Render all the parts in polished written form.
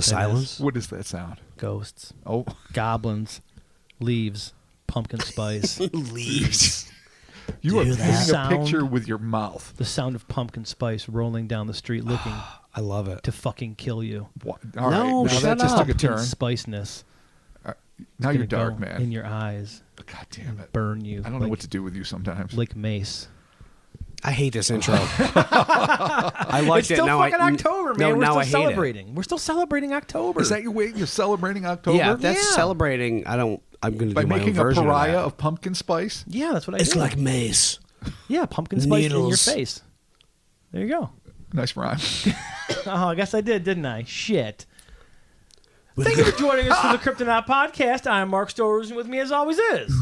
The silence? What is that sound? Ghosts. Oh. Goblins. Leaves. Pumpkin spice. Leaves. You are Dude, painting that a picture sound. with your mouth. The sound of pumpkin spice rolling down the street looking I love it. to fucking kill you. What? All No, right. Now shut that just up. took a turn. Spiceness. Now you're Gonna dark, go man. in your eyes. God damn it. Burn you. I don't know what to do with you sometimes. Like mace. I hate this intro. I liked It's still it. Now fucking I, October, man. No, We're now still I hate celebrating. We're still celebrating October. Is that your way? You're celebrating it. October? Yeah, if that's Yeah. celebrating. I'm going to By do my own making a version pariah of of pumpkin spice? Yeah, that's what I that. It's do. like mace. Yeah, pumpkin spice in your Needles. face. There you go. Nice rhyme. Oh, I guess I did, didn't I? Shit. Thank you for joining us for the Kryptonaut Podcast. I'm Mark Storrs, and with me, as always, is...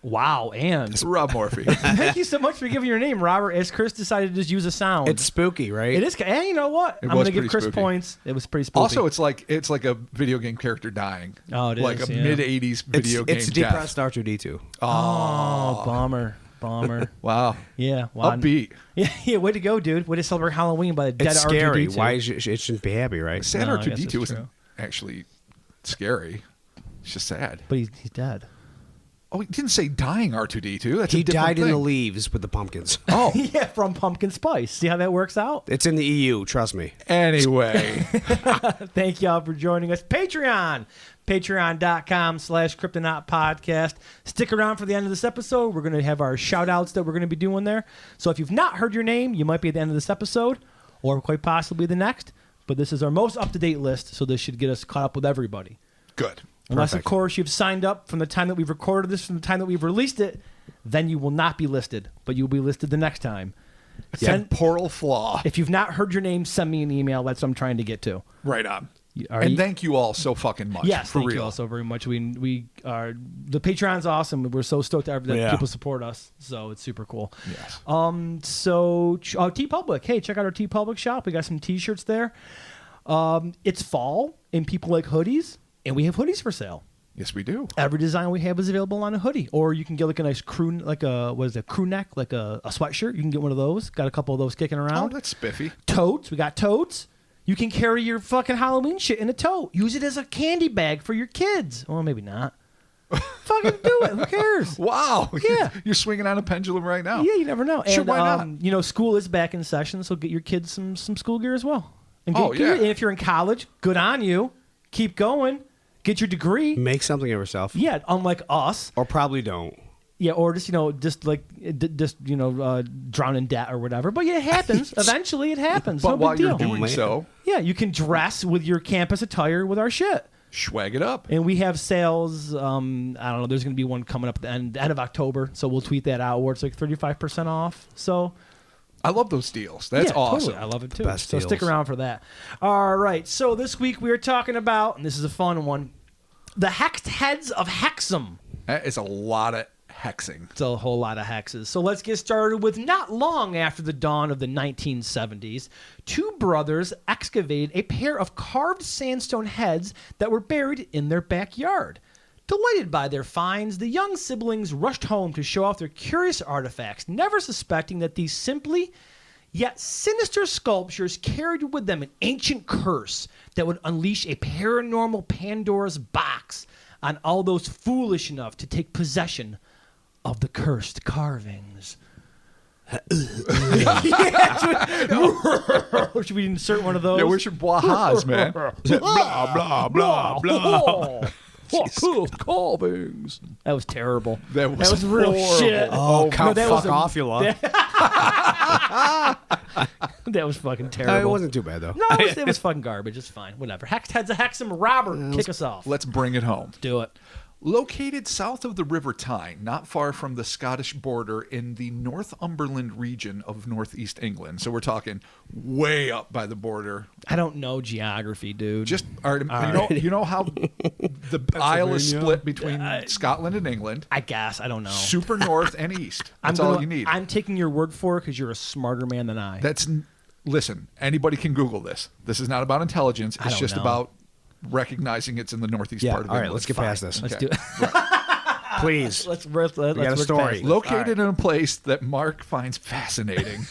Wow, and... Rob Morphy. Thank you so much for giving your name, Robert, as Chris decided to just use a sound. It's spooky, right? It is... And you know what? I'm was going to give pretty Chris spooky. points. It was pretty spooky. Also, it's like a video game character dying. Oh, it is, like a yeah. mid-'80s video game It's death. depressed R2D2. Oh, bummer. Wow. Yeah. Wow. Upbeat. Yeah, way to go, dude. Way to celebrate Halloween by the dead It's scary. R2D2. Why is it shouldn't be happy, right? Sad No, I guess R2D2 it's isn't true. actually scary. It's just sad. But he's dead. Oh, he didn't say dying R2D2. That's He a different died thing. in the leaves with the pumpkins. Oh, Yeah, from pumpkin spice. See how that works out? It's in the EU, trust me. anyway. Thank y'all for joining us. Patreon. Patreon.com/Kryptonaut Podcast. Stick around for the end of this episode. We're going to have our shout outs that we're going to be doing there. So if you've not heard your name, you might be at the end of this episode or quite possibly the next. But this is our most up-to-date list, so this should get us caught up with everybody. Good. Unless, of Perfect. course, you've signed up from the time that we've recorded this, from the time that we've released it, then you will not be listed, but you'll be listed the next time. Temporal flaw. If you've not heard your name, send me an email. That's what I'm trying to get to. Right on. Are And you- thank you all so fucking much. Yes, for thank real. you all so very much. We are the Patreon's awesome. We're so stoked that Yeah. people support us. So it's super cool. Yes. So TeePublic. Hey, check out our TeePublic shop. We got some T-shirts there. It's fall, and people like hoodies, and we have hoodies for sale. Yes, we do. Every design we have is available on a hoodie, or you can get like a nice crew, like a crew neck, like a sweatshirt. You can get one of those. Got a couple of those kicking Oh, around. that's spiffy. Totes. We got totes. You can carry your fucking Halloween shit in a tote. Use it as a candy bag for your kids. Well, maybe not. Fucking do it. Who cares? Wow. Yeah. You're swinging on a pendulum right now. Yeah, you never know. Sure, And, why not? You know, school is back in session, so get your kids some school gear as well. And Oh, yeah. And if you're in college, good on you. Keep going. Get your degree. Make something of yourself. Yeah, unlike us. Or probably don't. Yeah, or just drown in debt or whatever. But yeah, it happens. Eventually, it happens. But no while big you're deal. doing man. so, Yeah, you can dress with your campus attire with our shit. swag it up. And we have sales. I don't know. There's going to be one coming up at the end of October, so we'll tweet that out where it's like 35% off. So I love those deals. That's yeah, awesome. Totally. I love it too. Best so stick deals. around for that. All right. So this week we are talking about, and this is a fun one, the hexed heads of Hexam. That is a lot of hexing. It's a whole lot of hexes. So let's get started with not long after the dawn of the 1970s, two brothers excavated a pair of carved sandstone heads that were buried in their backyard. Delighted by their finds, the young siblings rushed home to show off their curious artifacts, never suspecting that these simply yet sinister sculptures carried with them an ancient curse that would unleash a paranormal Pandora's box on all those foolish enough to take possession of the cursed carvings. Should we insert one of those? Yeah, where's your blahas, man? blah, blah, blah, blah. Cursed carvings. That was terrible. That was real horrible. shit. Oh, count that was fuck off, you lot. That was fucking No, terrible. it wasn't too bad, though. No, it was fucking garbage. It's fine. Whatever. Hexed heads of Hexam. Robert, kick us off. Let's bring it home. Do it. Located south of the River Tyne, not far from the Scottish border in the Northumberland region of northeast England. So we're talking way up by the border. I don't know geography, dude. Just you know how the Isle is split between Scotland and England. I guess. I don't know. Super north and east. That's all you need. I'm taking your word for it because you're a smarter man than I. Listen, anybody can Google this. This is not about intelligence. I It's don't just know. about recognizing it's in the northeast Yeah, part of all right, England. let's get past this. Let's Okay. do it. Please. Let's got a work story. past it. Located in a place that Mark finds fascinating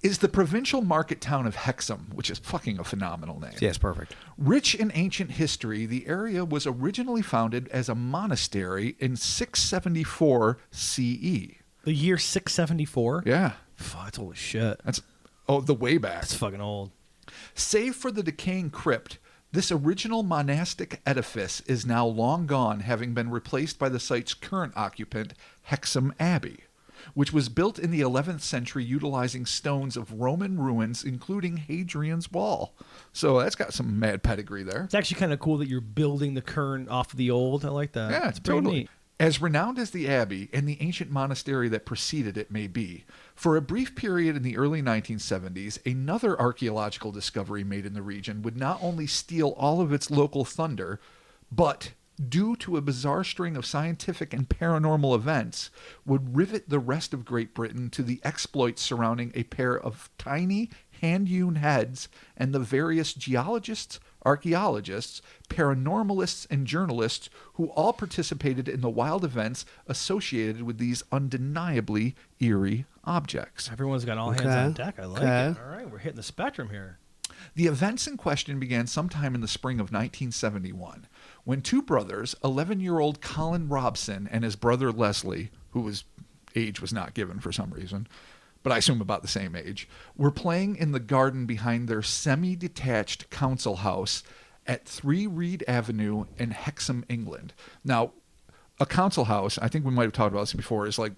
is the provincial market town of Hexam, which is fucking a phenomenal name. Yes, perfect. Rich in ancient history, the area was originally founded as a monastery in 674 CE. The year 674? Yeah. Fuck, that's holy shit. That's the way back. That's fucking old. Save for the decaying crypt, this original monastic edifice is now long gone, having been replaced by the site's current occupant, Hexam Abbey, which was built in the 11th century utilizing stones of Roman ruins, including Hadrian's Wall. So that's got some mad pedigree there. It's actually kind of cool that you're building the current off of the old. I like that. Yeah, it's pretty totally. neat. As renowned as the abbey and the ancient monastery that preceded it may be, for a brief period in the early 1970s, another archaeological discovery made in the region would not only steal all of its local thunder, but, due to a bizarre string of scientific and paranormal events, would rivet the rest of Great Britain to the exploits surrounding a pair of tiny, hand-hewn heads and the various geologists, archaeologists, paranormalists, and journalists who all participated in the wild events associated with these undeniably eerie objects. Everyone's got all hands on deck. I like it. All right, we're hitting the spectrum here. The events in question began sometime in the spring of 1971, when two brothers, 11-year-old Colin Robson and his brother Leslie, whose age was not given for some reason, but I assume about the same age, were playing in the garden behind their semi-detached council house at 3 Reed Avenue in Hexam, England. Now, a council house, I think we might have talked about this before, is like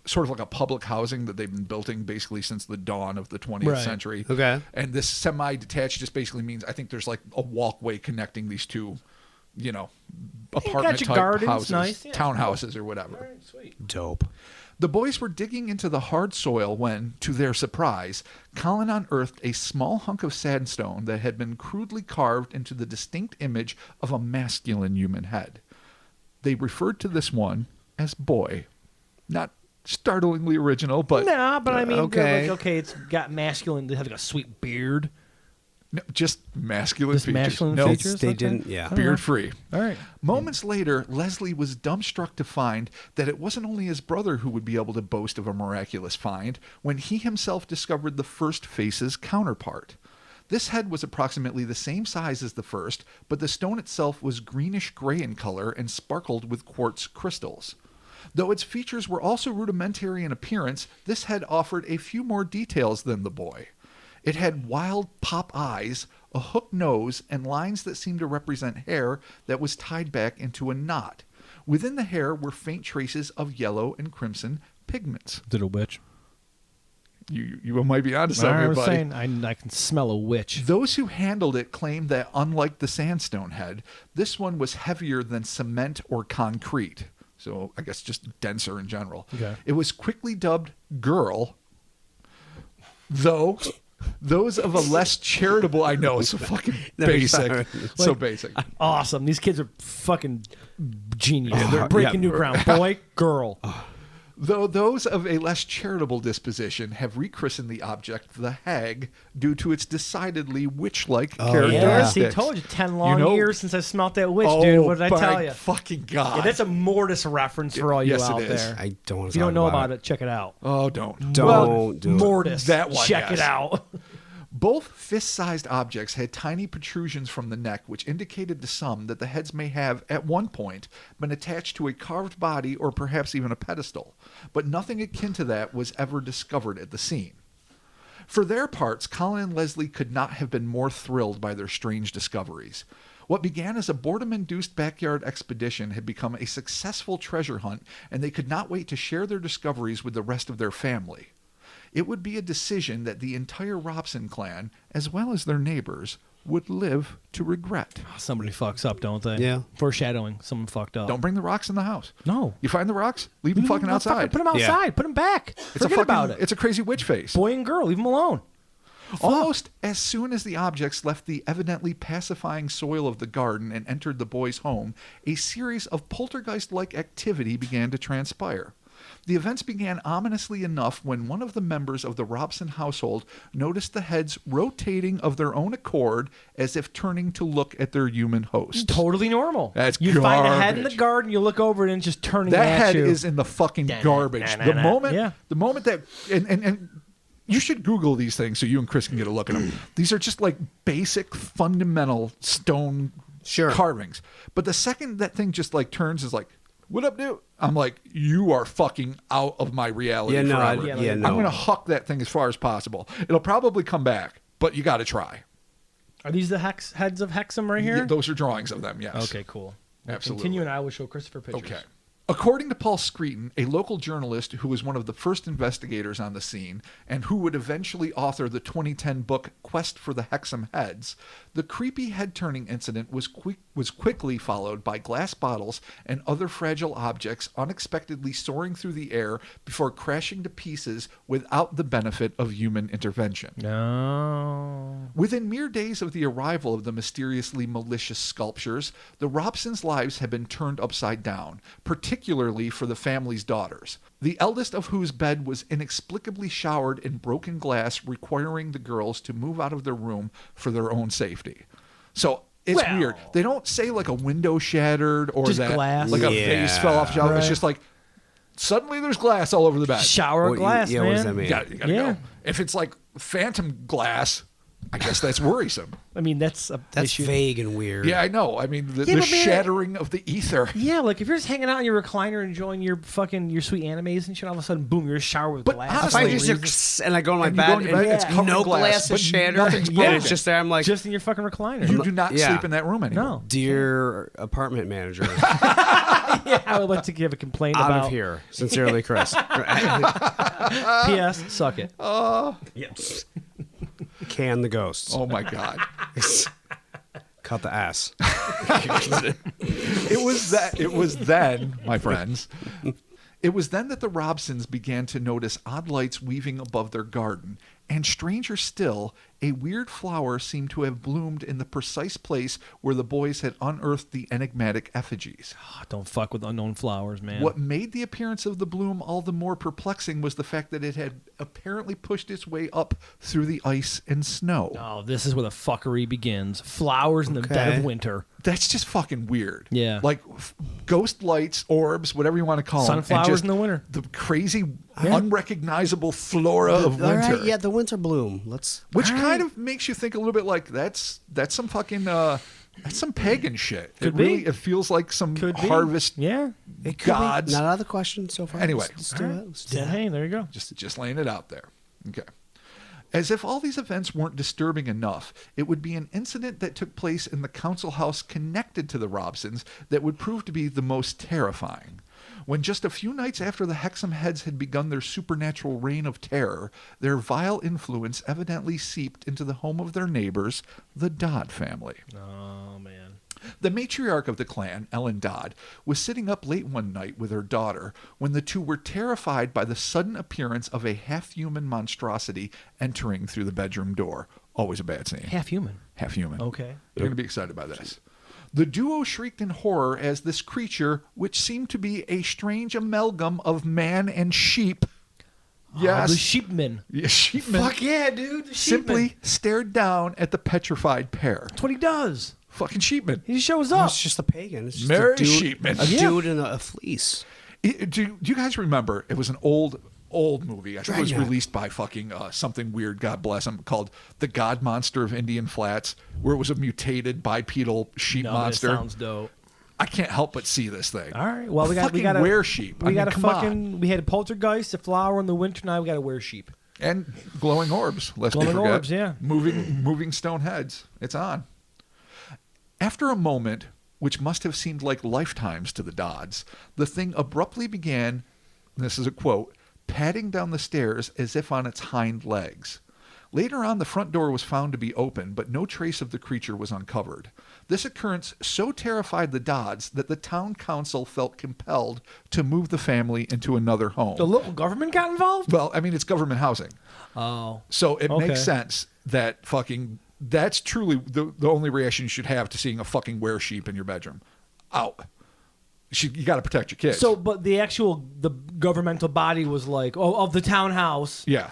sort of like a public housing that they've been building basically since the dawn of the 20th century. Okay. And this semi-detached just basically means I think there's like a walkway connecting these two, apartment-type houses, nice. Yeah, townhouses or whatever. All right, sweet. Dope. The boys were digging into the hard soil when, to their surprise, Colin unearthed a small hunk of sandstone that had been crudely carved into the distinct image of a masculine human head. They referred to this one as Boy. Not startlingly original, but... Nah, but I mean, okay. it's got masculine, they have like a sweet beard. No, just masculine Just features. masculine No, features? They Okay. didn't, yeah. beard-free. All right. Moments later, Leslie was dumbstruck to find that it wasn't only his brother who would be able to boast of a miraculous find when he himself discovered the first face's counterpart. This head was approximately the same size as the first, but the stone itself was greenish-gray in color and sparkled with quartz crystals. Though its features were also rudimentary in appearance, this head offered a few more details than the boy. It had wild pop eyes, a hooked nose, and lines that seemed to represent hair that was tied back into a knot. Within the hair were faint traces of yellow and crimson pigments. Little witch. You might be onto I something, was buddy. saying, I can smell a witch. Those who handled it claimed that, unlike the sandstone head, this one was heavier than cement or concrete. So I guess just denser in general. Okay. It was quickly dubbed Girl, though those of a less charitable... I know, it's so fucking No, basic. sorry. So basic. Awesome. These kids are fucking genius. They're breaking new ground. Boy, girl. Though those of a less charitable disposition have rechristened the object the Hag due to its decidedly witch-like Yeah, characteristics. see, told you 10 long know- years since I smelt that witch, Oh, dude. What did I my tell you? fucking God. Yeah, that's a Mortis reference for all you Yes, it out is. there. I don't want If to you don't know about it, check it out. Oh, don't. Don't do it. Mortis. That one, Check it yes. out. Both fist-sized objects had tiny protrusions from the neck, which indicated to some that the heads may have, at one point, been attached to a carved body or perhaps even a pedestal. But nothing akin to that was ever discovered at the scene. For their parts, Colin and Leslie could not have been more thrilled by their strange discoveries. What began as a boredom-induced backyard expedition had become a successful treasure hunt, and they could not wait to share their discoveries with the rest of their family. It would be a decision that the entire Robson clan, as well as their neighbors, would live to regret. Somebody fucks up, don't they? Yeah. Foreshadowing. Someone fucked up. Don't bring the rocks in the house. No. You find the rocks, leave them fucking outside. Put them outside. Put them back. Forget about it. It's a crazy witch face. Boy and girl, leave them alone. Almost as soon as the objects left the evidently pacifying soil of the garden and entered the boy's home, a series of poltergeist-like activity began to transpire. The events began ominously enough when one of the members of the Robson household noticed the heads rotating of their own accord as if turning to look at their human host. Totally normal. That's You find a head in the garbage. garden, you look over it, and it's just turning That at head you. is in the fucking garbage. Yeah. The moment that and You should Google these things so you and Chris can get a look at them. These are just like basic, fundamental stone carvings. But the second that thing just like turns is like, what up, dude? I'm like, you are fucking out of my reality forever. I'm going to huck that thing as far as possible. It'll probably come back, but you got to try. Are these the heads of Hexam right here? Yeah, those are drawings of them, yes. Okay, cool. Absolutely. Continue, and I will show Christopher pictures. Okay. According to Paul Screeton, a local journalist who was one of the first investigators on the scene and who would eventually author the 2010 book Quest for the Hexam Heads, the creepy head-turning incident was quickly followed by glass bottles and other fragile objects unexpectedly soaring through the air before crashing to pieces without the benefit of human intervention. No. Within mere days of the arrival of the mysteriously malicious sculptures, the Robsons' lives had been turned upside down, particularly for the family's daughters, the eldest of whose bed was inexplicably showered in broken glass, requiring the girls to move out of their room for their own safety. So it's weird. They don't say like a window shattered or just that glass. like a vase fell off. Right. It's just like suddenly there's glass all over the bed. Shower glass, man. What does that mean? You gotta go. If it's like phantom glass, I guess that's worrisome. I mean, that's vague and weird. Yeah, I know. I mean, the shattering of the ether. Yeah, like if you're just hanging out in your recliner enjoying your sweet animes and shit, all of a sudden, boom, you're in a shower with glass. If I just and I go in my bed and it's covered no in glass is shattered, and it's just there. I'm like, just in your fucking recliner. You do not sleep in that room anymore. No, dear apartment manager. Yeah, I would like to give a complaint out about of here. Sincerely, Chris. P.S. Suck it. Yes. Can the ghosts. Oh my God. Cut the ass. It was then, my friends. It was then that the Robsons began to notice odd lights weaving above their garden, and stranger still, a weird flower seemed to have bloomed in the precise place where the boys had unearthed the enigmatic effigies. Oh, don't fuck with unknown flowers, man. What made the appearance of the bloom all the more perplexing was the fact that it had apparently pushed its way up through the ice and snow. Oh, this is where the fuckery begins. Flowers in the dead of winter. That's just fucking weird. Yeah. Like ghost lights, orbs, whatever you want to call them. Sunflowers in the winter. The crazy, unrecognizable flora of winter. All right, yeah, the winter bloom. Which kind of makes you think a little bit like that's some fucking that's some pagan shit. It feels like some harvest. Yeah. It could gods. Be. Not out of the question so far. Anyway. Let's do it. Let's do it. Hey, there you go. Just laying it out there. Okay. As if all these events weren't disturbing enough, it would be an incident that took place in the council house connected to the Robsons that would prove to be the most terrifying. When just a few nights after the Hexam heads had begun their supernatural reign of terror, their vile influence evidently seeped into the home of their neighbors, the Dodd family. Oh, man. The matriarch of the clan, Ellen Dodd, was sitting up late one night with her daughter when the two were terrified by the sudden appearance of a half-human monstrosity entering through the bedroom door. Always a bad scene. Half-human? Half-human. Okay. You're going to be excited by this. The duo shrieked in horror as this creature, which seemed to be a strange amalgam of man and sheep, yes, the sheepman. Yeah, sheepman. Fuck yeah, dude. The simply stared down at the petrified pair. That's what he does. Fucking sheepman. He shows up. It's just a pagan. It's just Mary a dude, sheepman. A dude in a fleece. Do you guys remember? It was an old movie. I think it was released by fucking something weird, God bless him, called The God Monster of Indian Flats, where it was a mutated bipedal sheep monster. That sounds dope. I can't help but see this thing. All right. Well, we got a were sheep. We got a fucking. We had a poltergeist, a flower in the winter. Now we got to wear sheep and glowing orbs. Lest we forget. Orbs, yeah. Moving stone heads. It's on. After a moment, which must have seemed like lifetimes to the Dodds, the thing abruptly began. This is a quote. Padding down the stairs as if on its hind legs. Later on, the front door was found to be open, but no trace of the creature was uncovered. This occurrence so terrified the Dodds that the town council felt compelled to move the family into another home. The local government got involved? Well, I mean, it's government housing. Oh. So it makes sense that that's truly the only reaction you should have to seeing a fucking were-sheep in your bedroom. Out. You got to protect your kids. So, but the governmental body was like, of the townhouse. Yeah.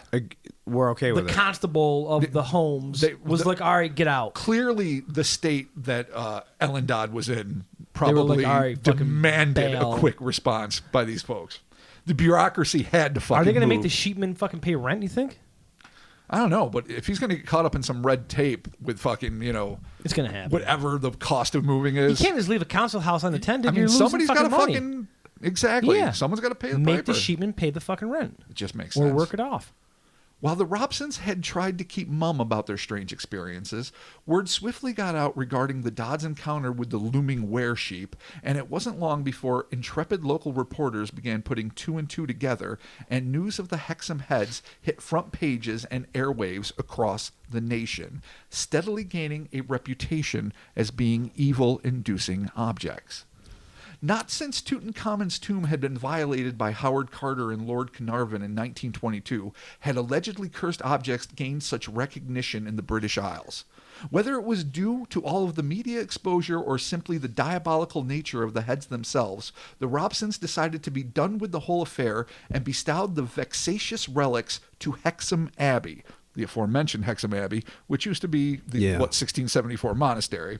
We're okay with it. The constable of the homes was like, all right, get out. Clearly, the state that Ellen Dodd was in probably like, all right, demanded a quick response by these folks. The bureaucracy had to fucking Are they going to move. make the sheepmen fucking pay rent, you think? I don't know, but if he's going to get caught up in some red tape with fucking, It's gonna happen. whatever the cost of moving You is. can't just leave a council house unattended. I mean, You're losing somebody's got to money. fucking... Exactly. Yeah. Someone's got to pay the Make piper. the sheepman pay the fucking rent. It just makes Or sense. work it off. While the Robsons had tried to keep mum about their strange experiences, word swiftly got out regarding the Dodds encounter with the looming were-sheep, and it wasn't long before intrepid local reporters began putting two and two together, and news of the Hexam heads hit front pages and airwaves across the nation, steadily gaining a reputation as being evil-inducing objects. Not since Tutankhamun's tomb had been violated by Howard Carter and Lord Carnarvon in 1922 had allegedly cursed objects gained such recognition in the British Isles. Whether it was due to all of the media exposure or simply the diabolical nature of the heads themselves, the Robsons decided to be done with the whole affair and bestowed the vexatious relics to Hexam Abbey, the aforementioned Hexam Abbey, which used to be the 1674 monastery.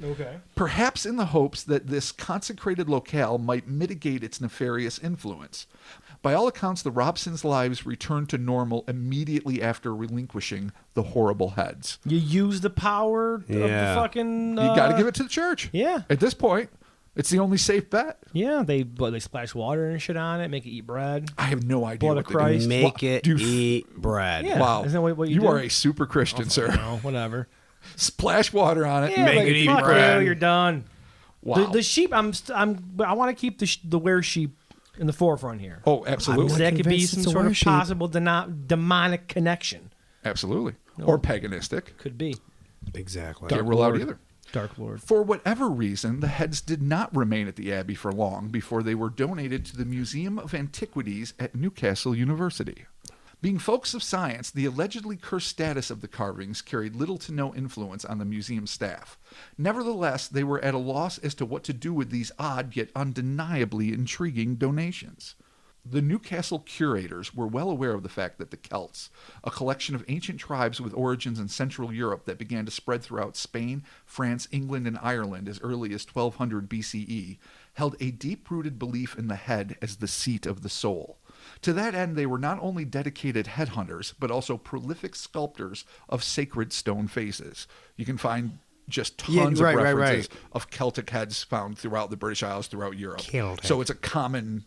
Okay. Perhaps in the hopes that this consecrated locale might mitigate its nefarious influence. By all accounts, the Robsons' lives returned to normal immediately after relinquishing the horrible heads. You use the power of the fucking... You got to give it to the church. Yeah. At this point, it's the only safe bet. Yeah, they splash water and shit on it, make it eat bread. I have no idea Blood what of Christ. Make it eat bread. Yeah. Wow. Isn't that what you do? are a super Christian, sir. No, whatever. Splash water on it. Yeah, Make like, it eat fuck bread. you, you're done. Wow. The sheep, I want to keep the were sheep in the forefront here. Oh, absolutely. So that could be convinced some it's a sort of were-sheep. possible demonic connection. Absolutely. Or paganistic. Could be. Exactly. Can't rule out either. Dark Lord. For whatever reason, the heads did not remain at the Abbey for long before they were donated to the Museum of Antiquities at Newcastle University. Being folks of science, the allegedly cursed status of the carvings carried little to no influence on the museum staff. Nevertheless, they were at a loss as to what to do with these odd yet undeniably intriguing donations. The Newcastle curators were well aware of the fact that the Celts, a collection of ancient tribes with origins in Central Europe that began to spread throughout Spain, France, England, and Ireland as early as 1200 BCE, held a deep-rooted belief in the head as the seat of the soul. To that end, they were not only dedicated headhunters, but also prolific sculptors of sacred stone faces. You can find just tons of references of Celtic heads found throughout the British Isles, throughout Europe. Celtic. So it's a common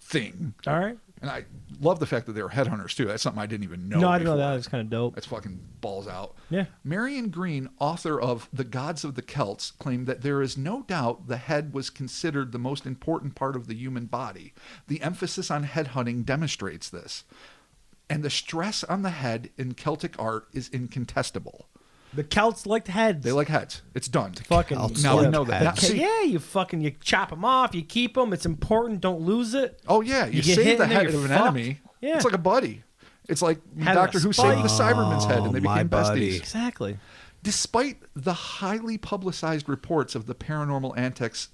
thing. All right. And I love the fact that they were headhunters, too. That's something I didn't even know. No, I didn't know before. that. It's kind of dope. That's fucking balls out. Yeah. Marion Green, author of The Gods of the Celts, claimed that there is no doubt the head was considered the most important part of the human body. The emphasis on head hunting demonstrates this. And the stress on the head in Celtic art is incontestable. The Celts liked heads. They like heads. It's done. fucking. Celts Now we like know that. heads. Now, see- Yeah, you chop them off, you keep them. It's important. Don't lose it. Oh, yeah. You get hit save the in there, head you're of an fucked. enemy. Yeah. It's like a buddy. It's like Had Doctor a Who spike. saved the Cyberman's head and they my became buddy. besties. Exactly. Despite the highly publicized reports of the paranormal antics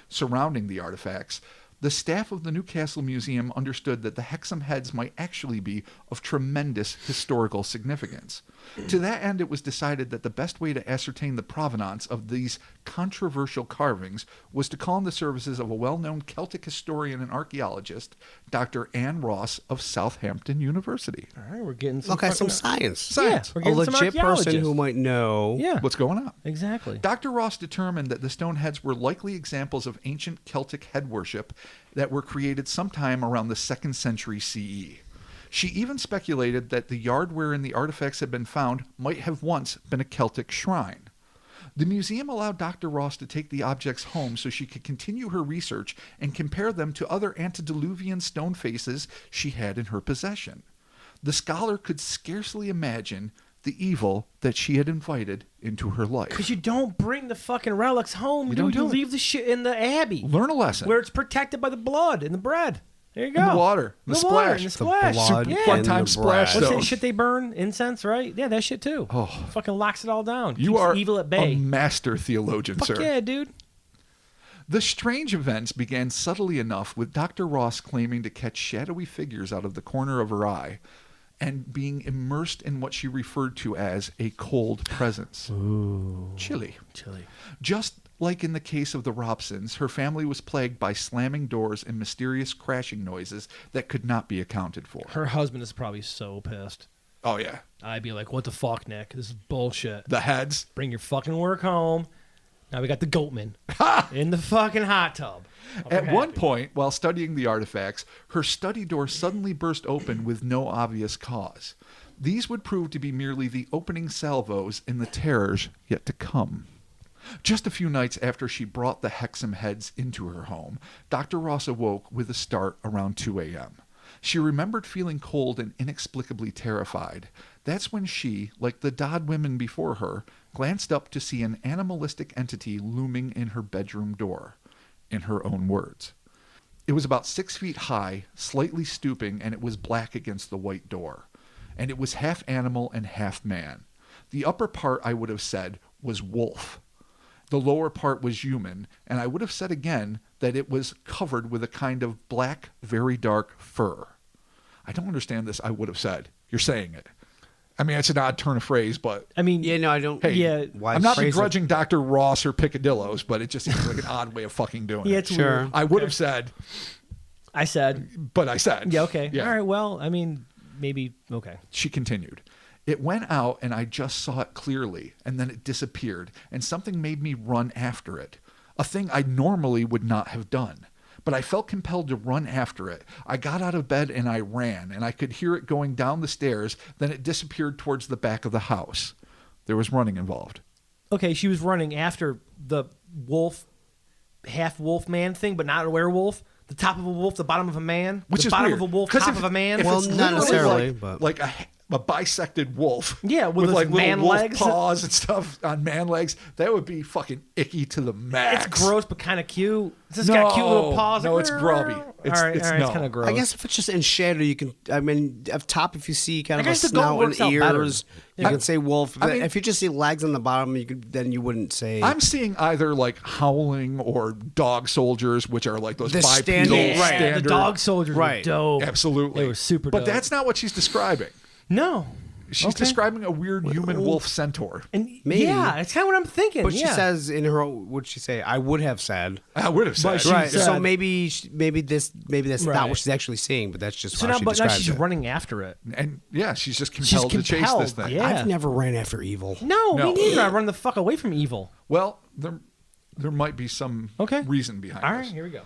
surrounding the artifacts, the staff of the Newcastle Museum understood that the Hexam heads might actually be of tremendous historical significance. To that end, it was decided that the best way to ascertain the provenance of these controversial carvings was to call in the services of a well-known Celtic historian and archaeologist, Dr. Anne Ross of Southampton University. All right, we're getting some. Look at some fucking- science. Science. We're A getting some legit person archaeologists. who might know. Yeah. What's going on? Exactly. Dr. Ross determined that the stone heads were likely examples of ancient Celtic head worship that were created sometime around the 2nd century CE. She even speculated that the yard wherein the artifacts had been found might have once been a Celtic shrine. The museum allowed Dr. Ross to take the objects home so she could continue her research and compare them to other antediluvian stone faces she had in her possession. The scholar could scarcely imagine the evil that she had invited into her life. Because you don't bring the fucking relics home, You don't dude. You do it. leave the shit in the abbey, Learn a lesson. where it's protected by the blood and the bread. There you go. In the water. The The water and splash. the splash. blood yeah. Fun and time the splash bread. What's zone. that shit they burn? Incense, right? Yeah, that shit too. Oh. Fucking locks it all down. You Keeps are evil at a bay. master theologian, Fuck sir. yeah, dude. The strange events began subtly enough with Dr. Ross claiming to catch shadowy figures out of the corner of her eye and being immersed in what she referred to as a cold presence. Ooh. Chilly. Chilly. Just like in the case of the Robsons, her family was plagued by slamming doors and mysterious crashing noises that could not be accounted for. Her husband is probably so pissed. Oh, yeah. I'd be like, what the fuck, Nick? This is bullshit. The heads. Bring your fucking work home. Now we got the goatman in the fucking hot tub. At one point, while studying the artifacts, her study door suddenly burst open with no obvious cause. These would prove to be merely the opening salvos in the terrors yet to come. Just a few nights after she brought the Hexam heads into her home, Dr. Ross awoke with a start around 2 a.m. She remembered feeling cold and inexplicably terrified. That's when she, like the Dodd women before her, glanced up to see an animalistic entity looming in her bedroom door. In her own words. It was about 6 feet high, slightly stooping, and it was black against the white door. And it was half animal and half man. The upper part, I would have said, was wolf. The lower part was human, and I would have said again that it was covered with a kind of black, very dark fur. I don't understand this, I would have said. You're saying it. I mean, it's an odd turn of phrase, but... I mean... Yeah, no, I don't... Hey, yeah. Why I'm not phrase begrudging Dr. Ross or Picadillos, but it just seems like an odd way of fucking doing Yeah, it. it's weird. I would have said, I said... but I said. Yeah, okay. Yeah. All right, well, I mean, maybe... Okay. She continued. It went out and I just saw it clearly, and then it disappeared, and something made me run after it. A thing I normally would not have done. But I felt compelled to run after it. I got out of bed and I ran, and I could hear it going down the stairs. Then it disappeared towards the back of the house. There was running involved. Okay, she was running after the wolf, half wolf man thing, but not a werewolf. The top of a wolf, the bottom of a man. Which the is bottom weird, of a wolf, 'cause top if- of a man. if Well, it's not literally necessarily, like, but- like a bisected wolf. Yeah, with his like little man wolf legs. paws and stuff on man legs. That would be fucking icky to the max. It's gross, but kind of cute. It's just got cute little paws. No, like, it's grubby. It's, all right, it's all right, no. it's kind of gross. I guess if it's just in shadow, you can. I mean, up top, if you see kind of I a guess the goat snout and works out better. ears, you can say wolf. I But mean- if you just see legs on the bottom, then you wouldn't say. I'm seeing either like howling or dog soldiers, which are like those The bipedal standard- yeah, standard. the dog soldiers Right. were dope. Absolutely. They were super But dope. that's not what she's describing. No. She's Okay. describing a weird human wolf centaur. And Maybe. yeah, it's kind of what I'm thinking. But she yeah. says in her, what'd she say? I would have said. I would have said. But she Right. said- So maybe that's Right. not what she's actually seeing, but that's just So how now, she but now describes she's it. running after it. And yeah, she's just compelled, to chase compelled, this thing. yeah. I've never ran after evil. No, No. me neither. I run the fuck away from evil. Well, there might be some Okay. reason behind All this. right, here we go.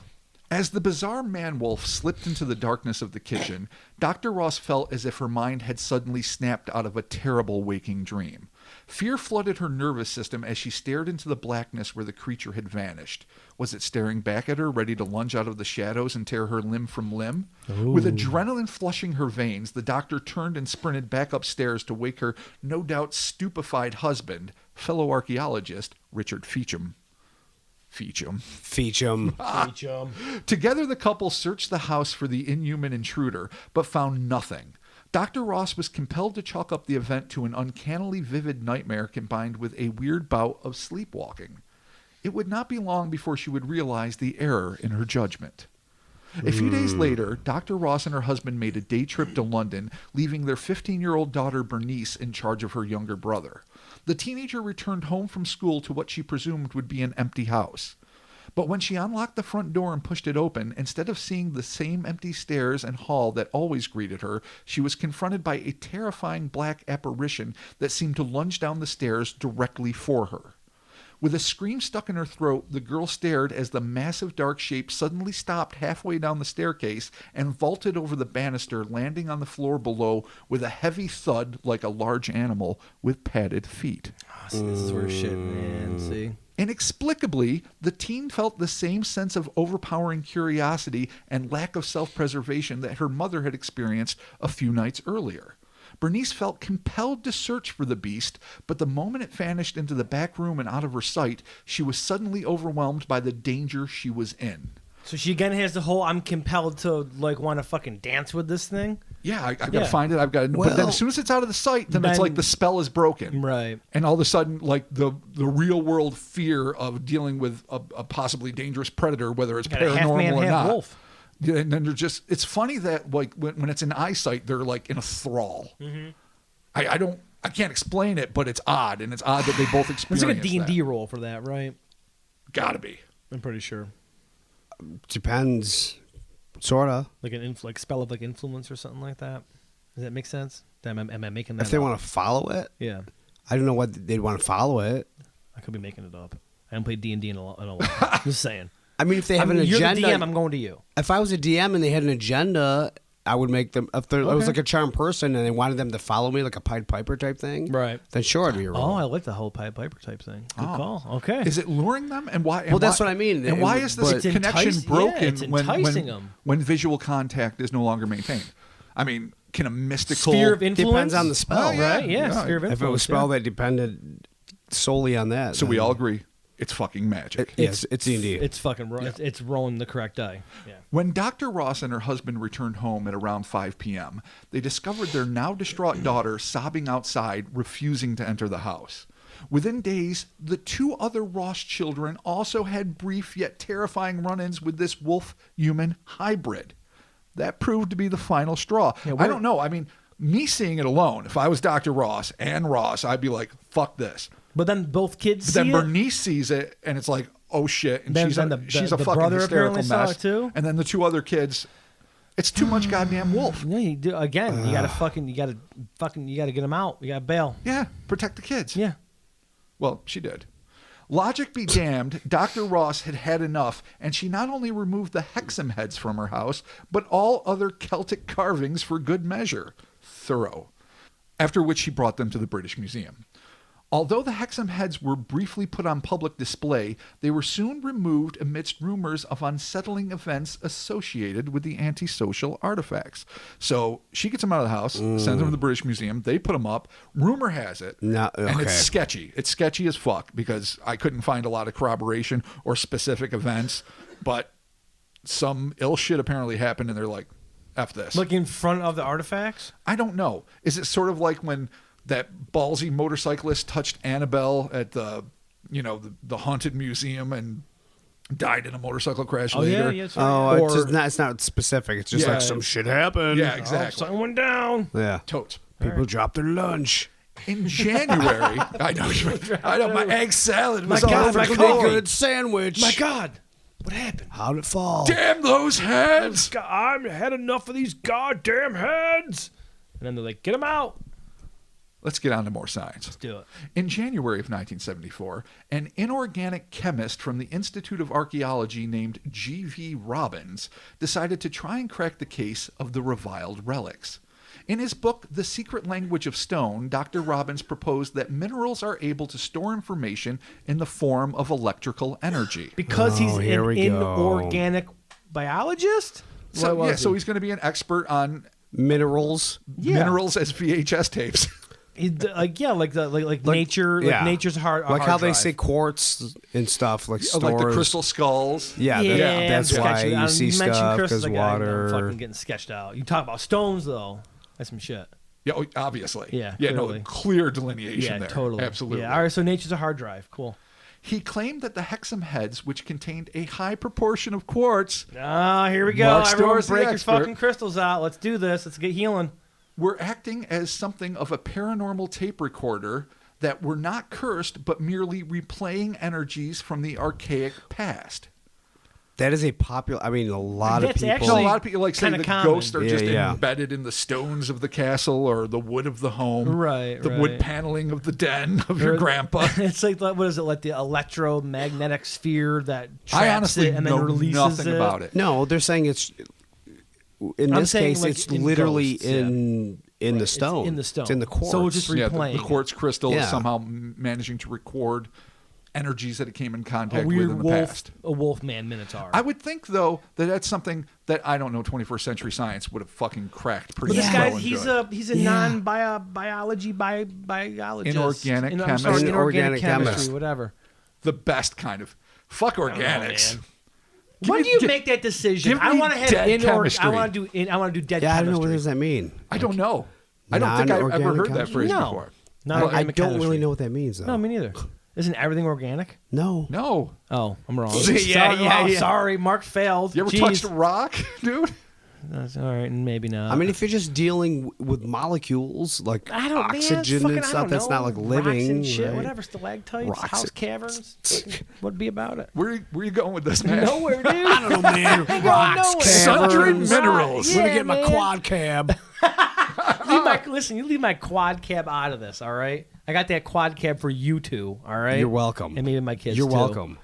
As the bizarre man-wolf slipped into the darkness of the kitchen, Dr. Ross felt as if her mind had suddenly snapped out of a terrible waking dream. Fear flooded her nervous system as she stared into the blackness where the creature had vanished. Was it staring back at her, ready to lunge out of the shadows and tear her limb from limb? With adrenaline flushing her veins, the doctor turned and sprinted back upstairs to wake her no doubt stupefied husband, fellow archaeologist, Richard Feacham. Together, the couple searched the house for the inhuman intruder, but found nothing. Dr. Ross was compelled to chalk up the event to an uncannily vivid nightmare combined with a weird bout of sleepwalking. It would not be long before she would realize the error in her judgment. A few days later, Dr. Ross and her husband made a day trip to London, leaving their 15-year-old daughter Bernice in charge of her younger brother. The teenager returned home from school to what she presumed would be an empty house. But when she unlocked the front door and pushed it open, instead of seeing the same empty stairs and hall that always greeted her, she was confronted by a terrifying black apparition that seemed to lunge down the stairs directly for her. With a scream stuck in her throat, the girl stared as the massive dark shape suddenly stopped halfway down the staircase and vaulted over the banister, landing on the floor below with a heavy thud like a large animal with padded feet. Oh, see, this is where shit, man. See? Inexplicably, the teen felt the same sense of overpowering curiosity and lack of self-preservation that her mother had experienced a few nights earlier. Bernice felt compelled to search for the beast, but the moment it vanished into the back room and out of her sight, she was suddenly overwhelmed by the danger she was in. So she again has the whole I'm compelled to like want to fucking dance with this thing. Yeah, I've got to find it. I've got to. But then Well- as soon as it's out of the sight, then it's Then- like the spell is broken. Right. And all of a sudden, like the real world fear of dealing with a possibly dangerous predator, whether it's Got a half paranormal man, or half not. wolf. Yeah, and then they're just, it's funny that like when it's in eyesight, they're like in a thrall. Mm-hmm. I can't explain it, but it's odd. And it's odd that they both experience There's like a D&D that. role for that, right? Gotta be. I'm pretty sure. Depends, sorta. Like an like spell of like influence or something like that. Does that make sense? Am I making that If they up? want to follow it, Yeah. I don't know what they'd want to follow it. I could be making it up. I haven't played D&D in a while. Just saying. I mean, if they have an you're agenda, the DM, I'm going to you. if I was a DM and they had an agenda, I would make them. If I was like a charmed person and they wanted them to follow me, like a Pied Piper type thing, Right. Then sure, it'd be a role. Oh, I like the whole Pied Piper type thing. Good call. Okay. Is it luring them? And why? Well, that's what I mean. And why is this But- connection It's broken it's enticing 'em. when visual contact is no longer maintained? I mean, can a mystical Sphere of influence? Depends on the spell, Oh, yeah. Right? Yeah, Yeah. sphere of influence. If it was a spell yeah. that depended solely on that, So we then- all agree it's fucking magic. Yes, it's D&D. It's fucking it's rolling the correct die. Yeah. When Dr. Ross and her husband returned home at around 5 p.m., they discovered their now distraught daughter sobbing outside, refusing to enter the house. Within days, the 2 other Ross children also had brief yet terrifying run-ins with this wolf-human hybrid. That proved to be the final straw. Yeah, I don't know. I mean, me seeing it alone, if I was Dr. Ross and Ross, I'd be like, fuck this. But then both kids But see then it. Bernice sees it, and it's like, oh shit, and Then- she's then a the fucking brother hysterical apparently saw mess. it too? And then the 2 other kids, it's too much goddamn wolf. No, you do, again, you gotta get them out. You gotta bail. Yeah, protect the kids. Yeah. Well, she did. Logic be damned, Dr. Ross had had enough, and she not only removed the Hexam heads from her house, but all other Celtic carvings for good measure. Thorough. After which she brought them to the British Museum. Although the Hexam heads were briefly put on public display, they were soon removed amidst rumors of unsettling events associated with the antisocial artifacts. So she gets them out of the house, sends them to the British Museum, they put them up. Rumor has it, No, and it's okay. sketchy. It's sketchy as fuck because I couldn't find a lot of corroboration or specific events, but some ill shit apparently happened, and they're like, F this. Like in front of the artifacts? I don't know. Is it sort of like when that ballsy motorcyclist touched Annabelle at the haunted museum and died in a motorcycle crash later? Yeah, that's right. Oh, Or- it's not specific. It's just Yeah. like some shit happened. Yeah, exactly. Something went down. Yeah. Totes. People dropped their lunch. In January, I know my egg salad was My all God, over my the God. floor. good sandwich. My God, what happened? How'd it fall? Damn those heads! I've had enough of these goddamn heads. And then they're like, get them out. Let's get on to more science. Let's do it. In January of 1974, an inorganic chemist from the Institute of Archaeology named G.V. Robbins decided to try and crack the case of the reviled relics. In his book, The Secret Language of Stone, Dr. Robbins proposed that minerals are able to store information in the form of electrical energy. Because he's here an we go. inorganic biologist? So, What was so he? he's going to be an expert on Minerals. minerals as VHS tapes. Like nature, yeah. like nature's hard. Like hard how they drive. say quartz and stuff, like stores. Like the crystal skulls. Yeah, Yeah, that's I'm why sketching. you I'm see mentioning stuff crystals, because like, I'm water. fucking getting sketched out. You talk about stones though. That's some shit. Yeah, obviously. Yeah, Yeah, clearly. no, clear delineation Yeah, there. totally. Absolutely. Yeah. All right. So nature's a hard drive. Cool. He claimed that the Hexam heads, which contained a high proportion of quartz, Ah, here we go. Mark Everyone Storrs, the break your expert. fucking crystals out. Let's do this. Let's get healing. were acting as something of a paranormal tape recorder that were not cursed, but merely replaying energies from the archaic past. That is a popular. I mean, a lot That's of people. actually- No, a lot of people like say kinda the common. ghosts are just Yeah. embedded in the stones of the castle or the wood of the home, Right, the right. wood paneling of the den of your grandpa. It's like what is it? Like the electromagnetic sphere that traps I honestly it and then know releases nothing it. about it. No, they're saying it's. In I'm this saying, case, like, it's in literally ghosts, yeah. in the It's stone. in the stone. It's in the quartz. So it's just Yeah, the replaying. quartz crystal is Yeah. somehow managing to record energies that it came in a contact with weird in the wolf, past. a wolfman minotaur. I would think, though, that that's something that I don't know 21st century science would have fucking cracked pretty But this well guy, and he's good. a non-biologist. Inorganic I'm chemist. sorry, Inorganic inorganic chemistry, chemist. whatever. The best kind of. Fuck organics. man. Give When me- do you gi- make that decision? give I me want to have dead chemistry. I want to do dead Yeah, I don't know chemistry. what does that mean. I don't know. I don't think I've ever Non-organic heard that chemistry? phrase No. before. Not I organic don't chemistry. really know what that means, though. No, me neither. Isn't everything organic? No. No. Oh, I'm wrong. Yeah. Sorry, Mark failed. You ever Jeez. touched a rock, dude? That's all right, maybe not. I mean, if you're just dealing with molecules like I don't, oxygen man, and I stuff, don't that's know. not like Rocks living. and shit, right? whatever, stalactites, Rocks house and- caverns. What'd be about it? Where are you going with this, man? Nowhere, dude. I don't know, man. Rocks, nowhere. Sundry caverns. minerals. Yeah, I'm gonna get my man. quad cab. Listen, you leave my quad cab out of this, all right? I got that quad cab for you two, all right? You're welcome. And maybe my kids, You're too. welcome.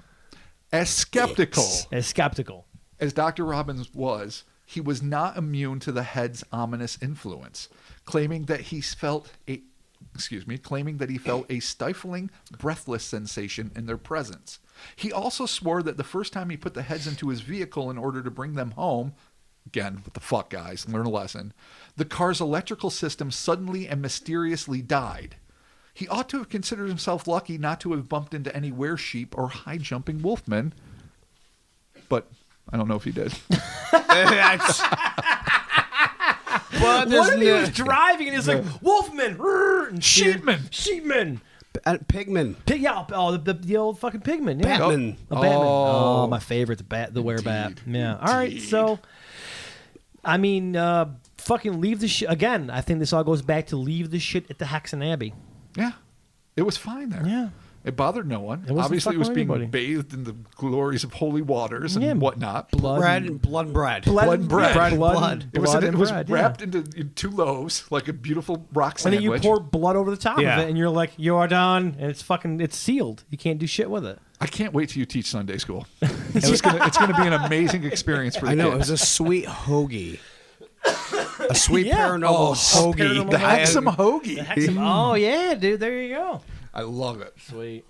As skeptical As skeptical. as Dr. Robbins was, he was not immune to the head's ominous influence, claiming that he felt a stifling, breathless sensation in their presence. He also swore that the first time he put the heads into his vehicle in order to bring them home, again, what the fuck, guys, learn a lesson, the car's electrical system suddenly and mysteriously died. He ought to have considered himself lucky not to have bumped into any were-sheep or high-jumping wolfmen, but I don't know if he did. But What if he was driving and he's like, Wolfman, and Sheepman. Sheepman. Pigman. The old fucking pigman. Yeah. Batman. A Batman. Oh. Oh, my favorite, the werebat. Indeed. Yeah. All right, so, I mean, fucking leave the shit. Again, I think this all goes back to leave the shit at the Hexam Abbey. Yeah, it was fine there. Yeah. It bothered no one. wasn't Obviously, it was fucking being anybody. bathed in the glories of holy waters and Yeah. whatnot. Blood. Blood and bread. Blood and bread. Blood. It was, blood it and was bread, wrapped into in two loaves like a beautiful rock And sandwich. then you pour blood over the top Yeah. of it, and you're like, "You are done," and it's sealed. You can't do shit with it. I can't wait till you teach Sunday school. It's gonna be an amazing experience for the I know. It kids. was a sweet hoagie. A sweet Yeah. paranormal hoagie. paranormal The hoagie. Hexam hoagie. Hexam. Oh yeah, dude. There you go. I love it. Sweet.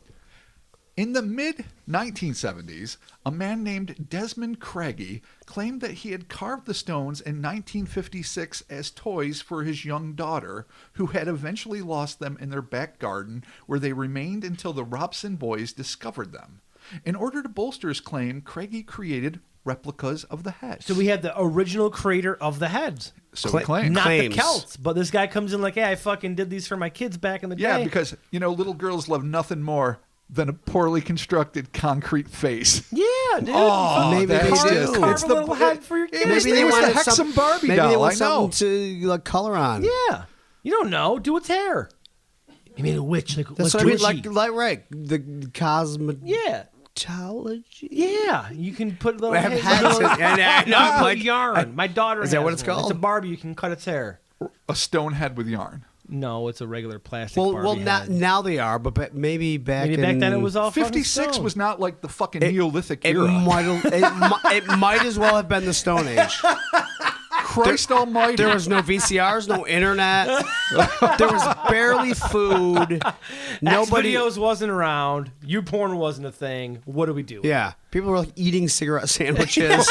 In the mid-1970s, a man named Desmond Craigie claimed that he had carved the stones in 1956 as toys for his young daughter, who had eventually lost them in their back garden, where they remained until the Robson boys discovered them. In order to bolster his claim, Craigie created replicas of the heads. So we had the original creator of the heads. So Cla- he claims. Not Claims. the Celts, but this guy comes in like, "Hey, I fucking did these for my kids back in the Yeah, day." because, little girls love nothing more than a poorly constructed concrete face. Yeah, dude. Oh, Maybe they that's do. just- Carve it's a the little head for your it kids. was, Maybe it they was the wanted Hexam Barbie Maybe they doll. want I know. something to color on. Yeah. You don't know. Do its hair. You made a witch That's like what I mean. witchy. Like right. The Yeah. cosmetology. Yeah. You can put little Have heads. heads little- and I know, you can put like- yarn. My daughter Is that has what it's one. called? It's a Barbie. You can cut its hair. A stone head with yarn. No, it's a regular plastic Well, Barbie head. now they are, but maybe back Maybe in back then it was all fucking 56 stone. was not like the fucking Neolithic It era. it might as well have been the Stone Age. Christ almighty. There was no VCRs, no internet. There was barely food. Nobody. Videos wasn't around. YouPorn wasn't a thing. What do we do? Yeah, people were like eating cigarette sandwiches,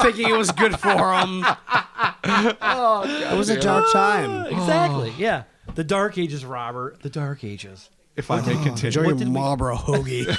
thinking it was good for them. It was a dark time. Exactly. Yeah. The Dark Ages, Robert. The Dark Ages. If I may continue. Enjoy your did we- Marlboro hoagie.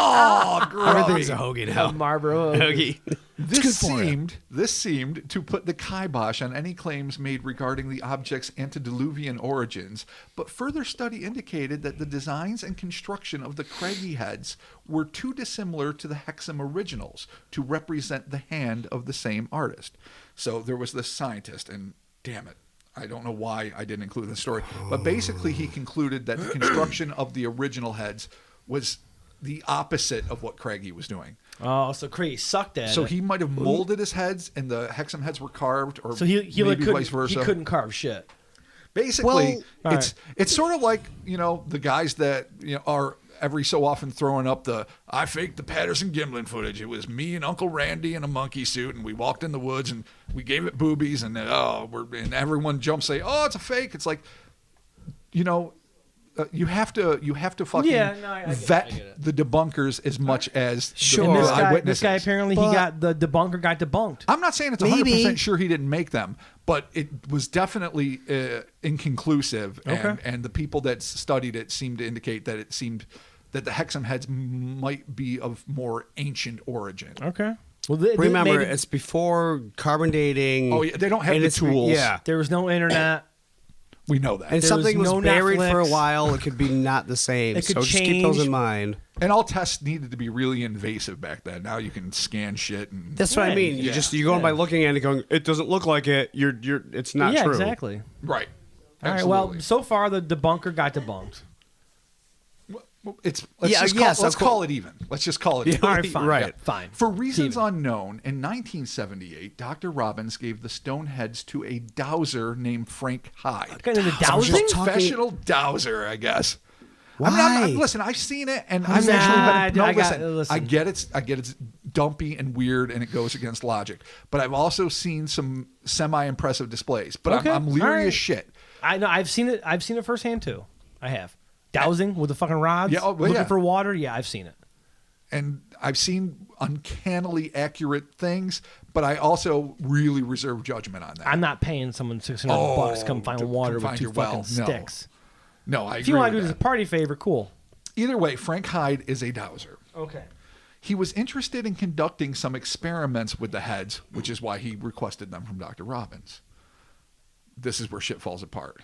Oh, Everything's a hoagie now. Marlboro. Hoagie. This seemed to put the kibosh on any claims made regarding the object's antediluvian origins, but further study indicated that the designs and construction of the Craigie heads were too dissimilar to the Hexam originals to represent the hand of the same artist. So there was this scientist, and damn it, I don't know why I didn't include the story, but basically he concluded that the construction of the original heads was the opposite of what Craigie was doing. Oh, so Craigie sucked at So it. he might have molded his heads, and the Hexam heads were carved, or So he like maybe couldn't, vice versa. he couldn't carve shit. Basically, Well, it's sort of like the guys that are every so often throwing up I faked the Patterson Gimlin footage. It was me and Uncle Randy in a monkey suit, and we walked in the woods and we gave it boobies, and and everyone jumps say, "Oh, it's a fake." It's like, you have to fucking Yeah, no, I get it, vet I get it. the debunkers as much as Sure. And the this eyewitnesses. guy apparently But- he got the debunker got debunked. I'm not saying it's Maybe. 100% sure he didn't make them, but it was definitely inconclusive. And the people that studied it seemed to indicate that it seemed that the Hexam heads might be of more ancient origin. Okay. Well, Remember, maybe it's before carbon dating. Oh, yeah, they don't have and the it's- tools. Yeah. there was no internet. We know that. And There something was was no buried for a Netflix. while. It could be not the same. It could so just keep those change. in mind. And all tests needed to be really invasive back then. Now you can scan shit. And That's what I Right. mean. Yeah. You're going by looking at it, going, it doesn't look like it. It's not yeah, true. exactly. right. All right. Absolutely. Well, so far the debunker got debunked. Let's call it even. Let's just call it even. All right, fine. Right. Fine. For reasons Even. unknown, in 1978, Dr. Robbins gave the stone heads to a dowser named Frank Hyde. Kind of the dowsing? Professional dowser, I guess. Why? Listen, I've seen it, and Nah, I've actually been. listen. Listen, I get it's dumpy and weird, and it goes against logic. But I've also seen some semi-impressive displays. But Okay. I'm leery All right. as shit. I know. I've seen it. I've seen it firsthand too. I have. Dowsing with the fucking rods. Yeah, looking yeah. for water. Yeah, I've seen it. And I've seen uncannily accurate things, but I also really reserve judgment on that. I'm not paying someone $600 to come find to water come with find two your well. fucking No. sticks. No, I If you agree want to with do it as a that. party favor, cool. Either way, Frank Hyde is a dowser. Okay. He was interested in conducting some experiments with the heads, which is why he requested them from Dr. Robbins. This is where shit falls apart.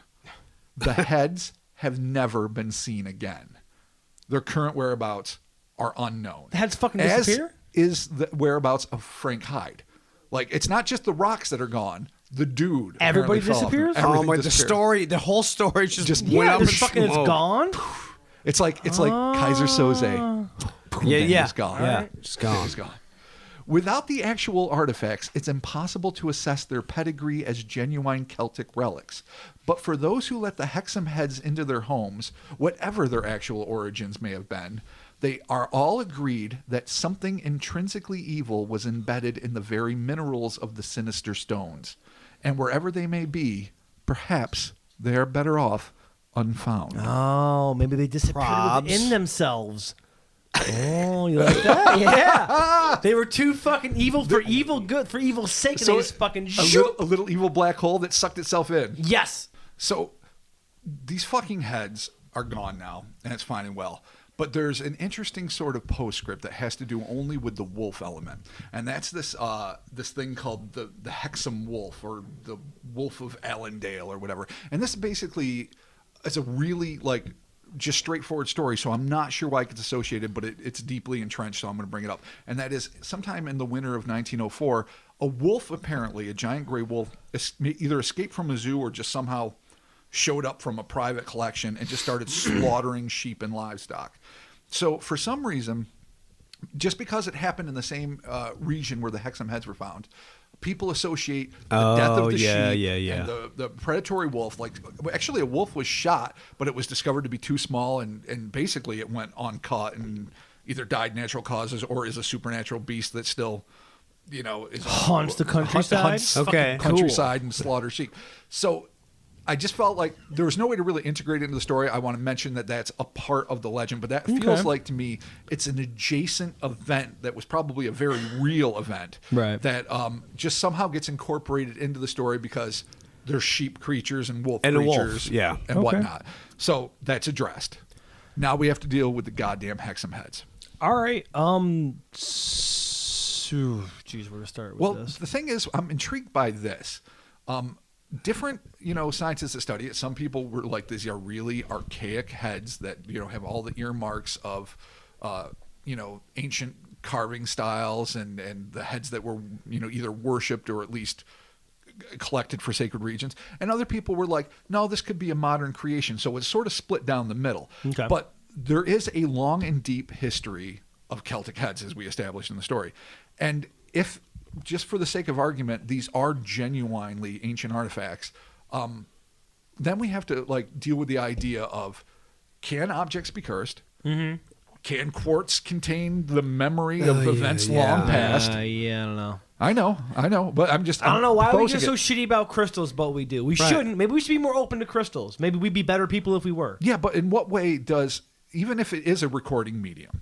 The heads have never been seen again. Their current whereabouts are unknown. The heads fucking As disappear? is the whereabouts of Frank Hyde. Like, it's not just the rocks that are gone. The dude. Everybody apparently fell off. disappears? Everything the disappeared. the whole story just went Yeah, up in this fucking it's smoke. gone. It's like Kaiser Soze. Yeah. It's gone. Yeah, it's gone. It's gone. Without the actual artifacts, it's impossible to assess their pedigree as genuine Celtic relics. But for those who let the Hexam heads into their homes, whatever their actual origins may have been, they are all agreed that something intrinsically evil was embedded in the very minerals of the sinister stones. And wherever they may be, perhaps they are better off unfound. Oh, maybe they disappeared Probs. within themselves. Oh, you like that? Yeah. They were too fucking evil for evil good, for evil's sake, and they just fucking shoot. a little evil black hole that sucked itself in. Yes. So these fucking heads are gone now, and it's fine and well. But there's an interesting sort of postscript that has to do only with the wolf element, and that's this this thing called the Hexam wolf, or the Wolf of Allendale, or whatever. And this basically is a really just straightforward story, so I'm not sure why it gets associated, but it's deeply entrenched, so I'm going to bring it up. And that is, sometime in the winter of 1904, a wolf, apparently, a giant gray wolf, either escaped from a zoo or just somehow showed up from a private collection and just started slaughtering sheep and livestock. So for some reason, just because it happened in the same region where the Hexam heads were found, people associate the death of the sheep and the predatory wolf. Actually, a wolf was shot, but it was discovered to be too small, and basically it went uncut and either died natural causes or is a supernatural beast that still, is Haunts the countryside? Hunts Okay, fucking countryside and slaughters sheep. So I just felt like there was no way to really integrate it into the story. I want to mention that that's a part of the legend, but that feels like to me it's an adjacent event that was probably a very real event, Right. that just somehow gets incorporated into the story because there's sheep creatures and wolf And a wolf, creatures yeah. and whatnot. So that's addressed. Now we have to deal with the goddamn Hexam heads. All right. Geez, where to start with this? The thing is, I'm intrigued by this. Different, scientists that study it, some people were like, these are really archaic heads that, have all the earmarks of, ancient carving styles and the heads that were, either worshipped or at least collected for sacred regions. And other people were like, no, this could be a modern creation. So it's sort of split down the middle. Okay. But there is a long and deep history of Celtic heads, as we established in the story. And if, just for the sake of argument, these are genuinely ancient artifacts, then we have to deal with the idea of, can objects be cursed? Mm-hmm. Can quartz contain the memory of events long past? Yeah, I don't know. I know, but I don't know why we proposing get so it. shitty about crystals, but we do. We shouldn't. Maybe we should be more open to crystals. Maybe we'd be better people if we were. Yeah, but in what way does, even if it is a recording medium,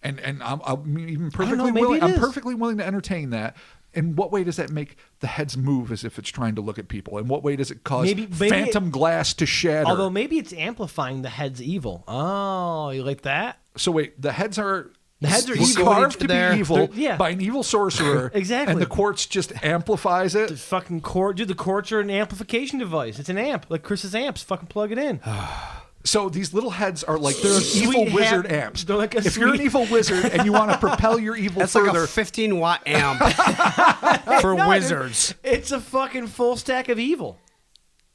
and I'm even perfectly maybe willing, it I'm is. perfectly willing to entertain that. In what way does that make the heads move as if it's trying to look at people? In what way does it cause Maybe phantom glass to shatter? Although maybe it's amplifying the head's evil. Oh, you like that? So wait, the heads are evil. carved to be evil yeah. by an evil sorcerer. Exactly. And the quartz just amplifies it. The fucking the quartz are an amplification device. It's an amp, like Chris's amps. Fucking plug it in. So these little heads are like They're a evil sweet wizard hat- amps. they're like a if you're an sweet- evil wizard and you want to propel your evil That's further, like a 15-watt amp for No, wizards. It's a fucking full stack of evil.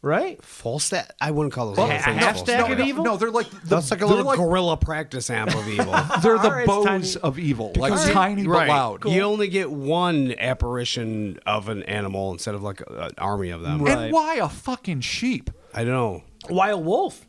right? Full stack? I wouldn't call those Well, little things half full stack stack. of evil? No, they're like That's like a they're little gorilla practice amp of evil. They're the All right, it's bows tiny. of evil, like All right. tiny but loud. You only get one apparition of an animal instead of like an army of them. Right. And why a fucking sheep? I know. Why a wolf?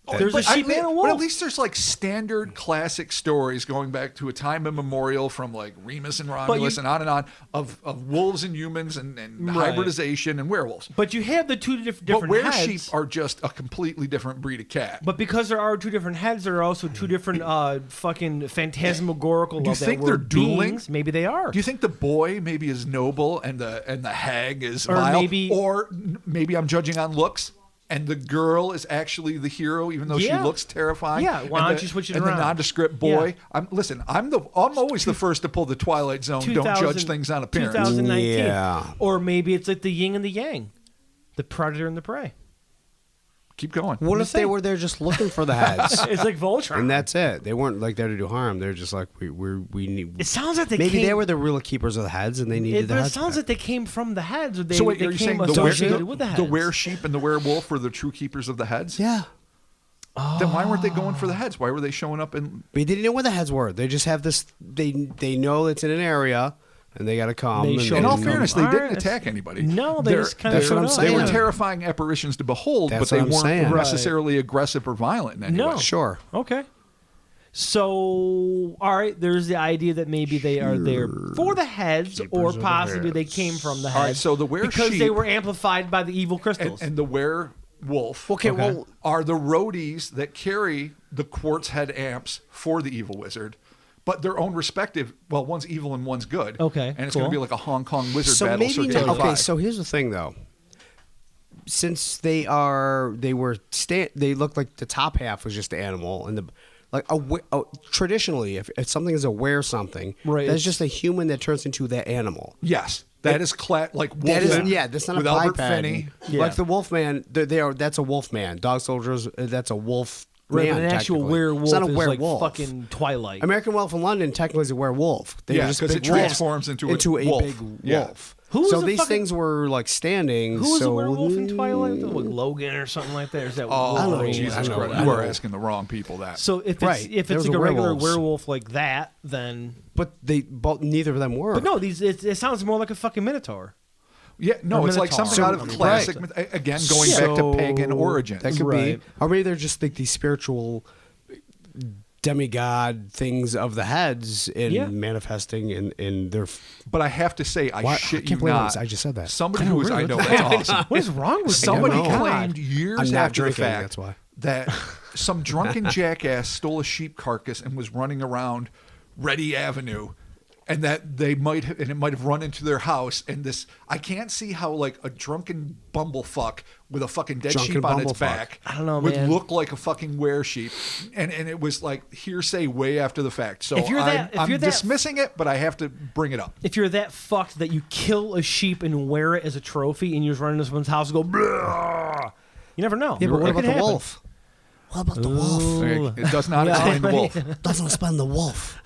There's a But sheep and a wolf. But at least there's like standard classic stories going back to a time immemorial from like Remus and Romulus and on of wolves and humans and Right. hybridization and werewolves. But you have the two different But were heads. sheep are just a completely different breed of cat. But because there are two different heads, there are also two different fucking phantasmagorical. Do you of that think word they're dueling? beings. Maybe they are. Do you think the boy maybe is noble and the hag is Or vile? maybe- Or maybe I'm judging on looks and the girl is actually the hero even though she Yeah. looks terrifying? Yeah, why And don't the- you switch it and around? the nondescript boy. Yeah. I'm always the first to pull the Twilight Zone. Don't judge 2000 things on appearance. 2019. Yeah. Or maybe it's like the yin and the yang, the predator and the prey. Keep going. What if they were there just looking for the heads? It's like Voltron. And that's it. They weren't like there to do harm. They're just like we need. It sounds like they Maybe came, they were the real keepers of the heads, and they needed the But it heads. sounds back. like they came from the heads, or they, So wait, they are you came saying associated with the heads. the were-sheep and the werewolf were the true keepers of the heads? Yeah. Then why weren't they going for the heads? Why were they showing up in... But they didn't know where the heads were. They just have this. They know it's in an area, and they got to come. They and show In up. all Mm. fairness, they All didn't right. attack anybody. No, they They're- just kind of That's what showed I'm up. They were saying. terrifying apparitions to behold, That's but they what I'm weren't saying. Right. necessarily aggressive or violent in any No. way. Sure. Okay. So, all right, there's the idea that maybe they are there for the heads, or of the possibly they heads. came from the heads. All right, so the because they were-sheep were amplified by the evil crystals. and the werewolf Okay, well, are the roadies that carry the quartz head amps for the evil wizard, but their own respective. Well, one's evil and one's good. Okay, and it's cool. going to be like a Hong Kong wizard so battle. maybe circa not, 85. okay. So here's the thing, though. Since they look like the top half was just the animal, and traditionally, if something is aware something, Right, that's it's- just a human that turns into that animal. Yes, that is like Wolfman. That is, yeah, that's not with a Albert biped. Finney. Yeah. Like the Wolfman, that's a Wolfman. Dog soldiers, that's a wolf. right, man, but an actual technically. werewolf It's not a is werewolf. like fucking Twilight. American Wolf in London technically is a werewolf. They Yeah, were just 'cause big it wolves transforms into a a wolf. big Yeah. wolf. Who was so the these fucking- things were like standing. Who was so, a werewolf in Twilight? Like Logan or something like that? Or is that Oh, I don't know. Wolverine? Jesus I know. Christ! I You are know. asking the wrong people that. So if it's Right, if there it's was like a a regular werewolves. werewolf like that, then but neither of them were. but no, it sounds more like a fucking minotaur. Yeah, no, Or it's like Minotaur. something out of Right. classic. Again, going back to pagan origins. That could Right. be, or maybe they're just like these spiritual demigod things of the heads in Yeah. manifesting in their. But I have to say, I Why- shit I can't you believe not. I just said that. Somebody I know, who was, really, I know what that's awesome. What is wrong with you? Somebody I don't know. claimed years I'm not after drinking, the fact that's why. that some drunken jackass stole a sheep carcass and was running around Ready Avenue, and that it might have run into their house. And this, I can't see how like a drunken bumblefuck with a fucking dead Drunken sheep on its bumblefuck. back I don't know, would man. look like a fucking were-sheep. And it was like hearsay way after the fact. So If you're that- if I'm you're that- dismissing it, but I have to bring it up. If you're that fucked that you kill a sheep and wear it as a trophy and you just run into someone's house and go, "Blah," you never know. Yeah, but what It about could the happen. wolf? What about the wolf? Okay, it does not explain the wolf. Doesn't explain the wolf.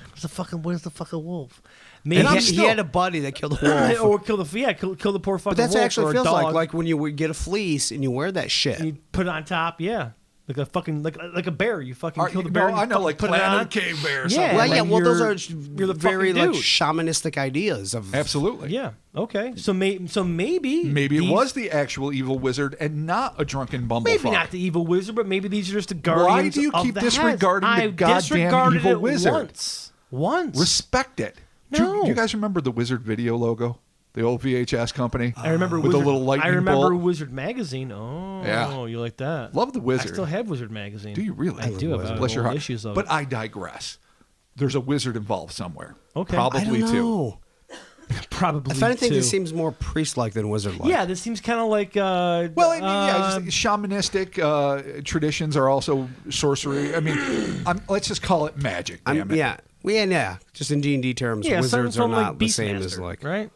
Where's the fucking wolf? Maybe And I'm He still- had a buddy that killed a wolf. or kill the poor fucking But that's what wolf it actually or a feels dog. like when you would get a fleece and you wear that shit. And you put it on top, yeah. Like a fucking like a bear. You fucking kill the No, bear. and you I know, fucking like put it Planet on. of the Cave Bear. Or Yeah. something. Well, yeah, Like well, those are you're the very fucking like dude. shamanistic ideas of Absolutely. Yeah. Okay. So maybe Maybe it these- was the actual evil wizard and not a drunken bumblefuck. maybe not the evil wizard, but maybe these are just the guardians. Why do you of keep the disregarding heads. the I've goddamn disregarded evil it wizard? Once. Respect it. No. Do you guys remember the Wizard video logo? The old VHS company? I remember with Wizard, the little lightning I remember bolt. Wizard magazine. Oh, Yeah. you like that? Love the Wizard. I still have Wizard magazine. Do you really? I do. Have Bless your heart. issues of But it. I digress. There's a wizard involved somewhere. Okay. I Probably don't two. know. Probably. If anything, two. this seems more priest-like than wizard-like. Yeah, this seems kind of like. Well, I mean, yeah, just shamanistic traditions are also sorcery. I mean, let's just call it magic. Damn it. Yeah. Just in D&D terms, yeah, wizards something are from not like the same as Beastmaster, like. right.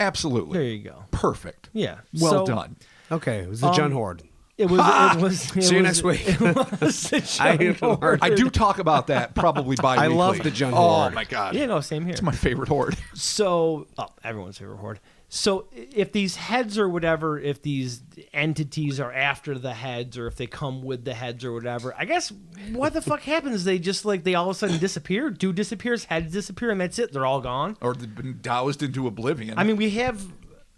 Absolutely. There you go. Perfect. Yeah. Well So, done. Okay, it was the Jun Horde. It was. It was. It See you was- next week. It was the I Jun Horde. I do talk about that probably bi-weekly. I love the Jun Oh, Horde. my God. Yeah, no, same here. It's my favorite horde. So, everyone's favorite horde. So if these heads or whatever, if these entities are after the heads or if they come with the heads or whatever, I guess what the fuck happens? They just they all of a sudden disappear. Dude disappears, heads disappear, and that's it. They're all gone. Or they've been doused into oblivion. I mean, we have.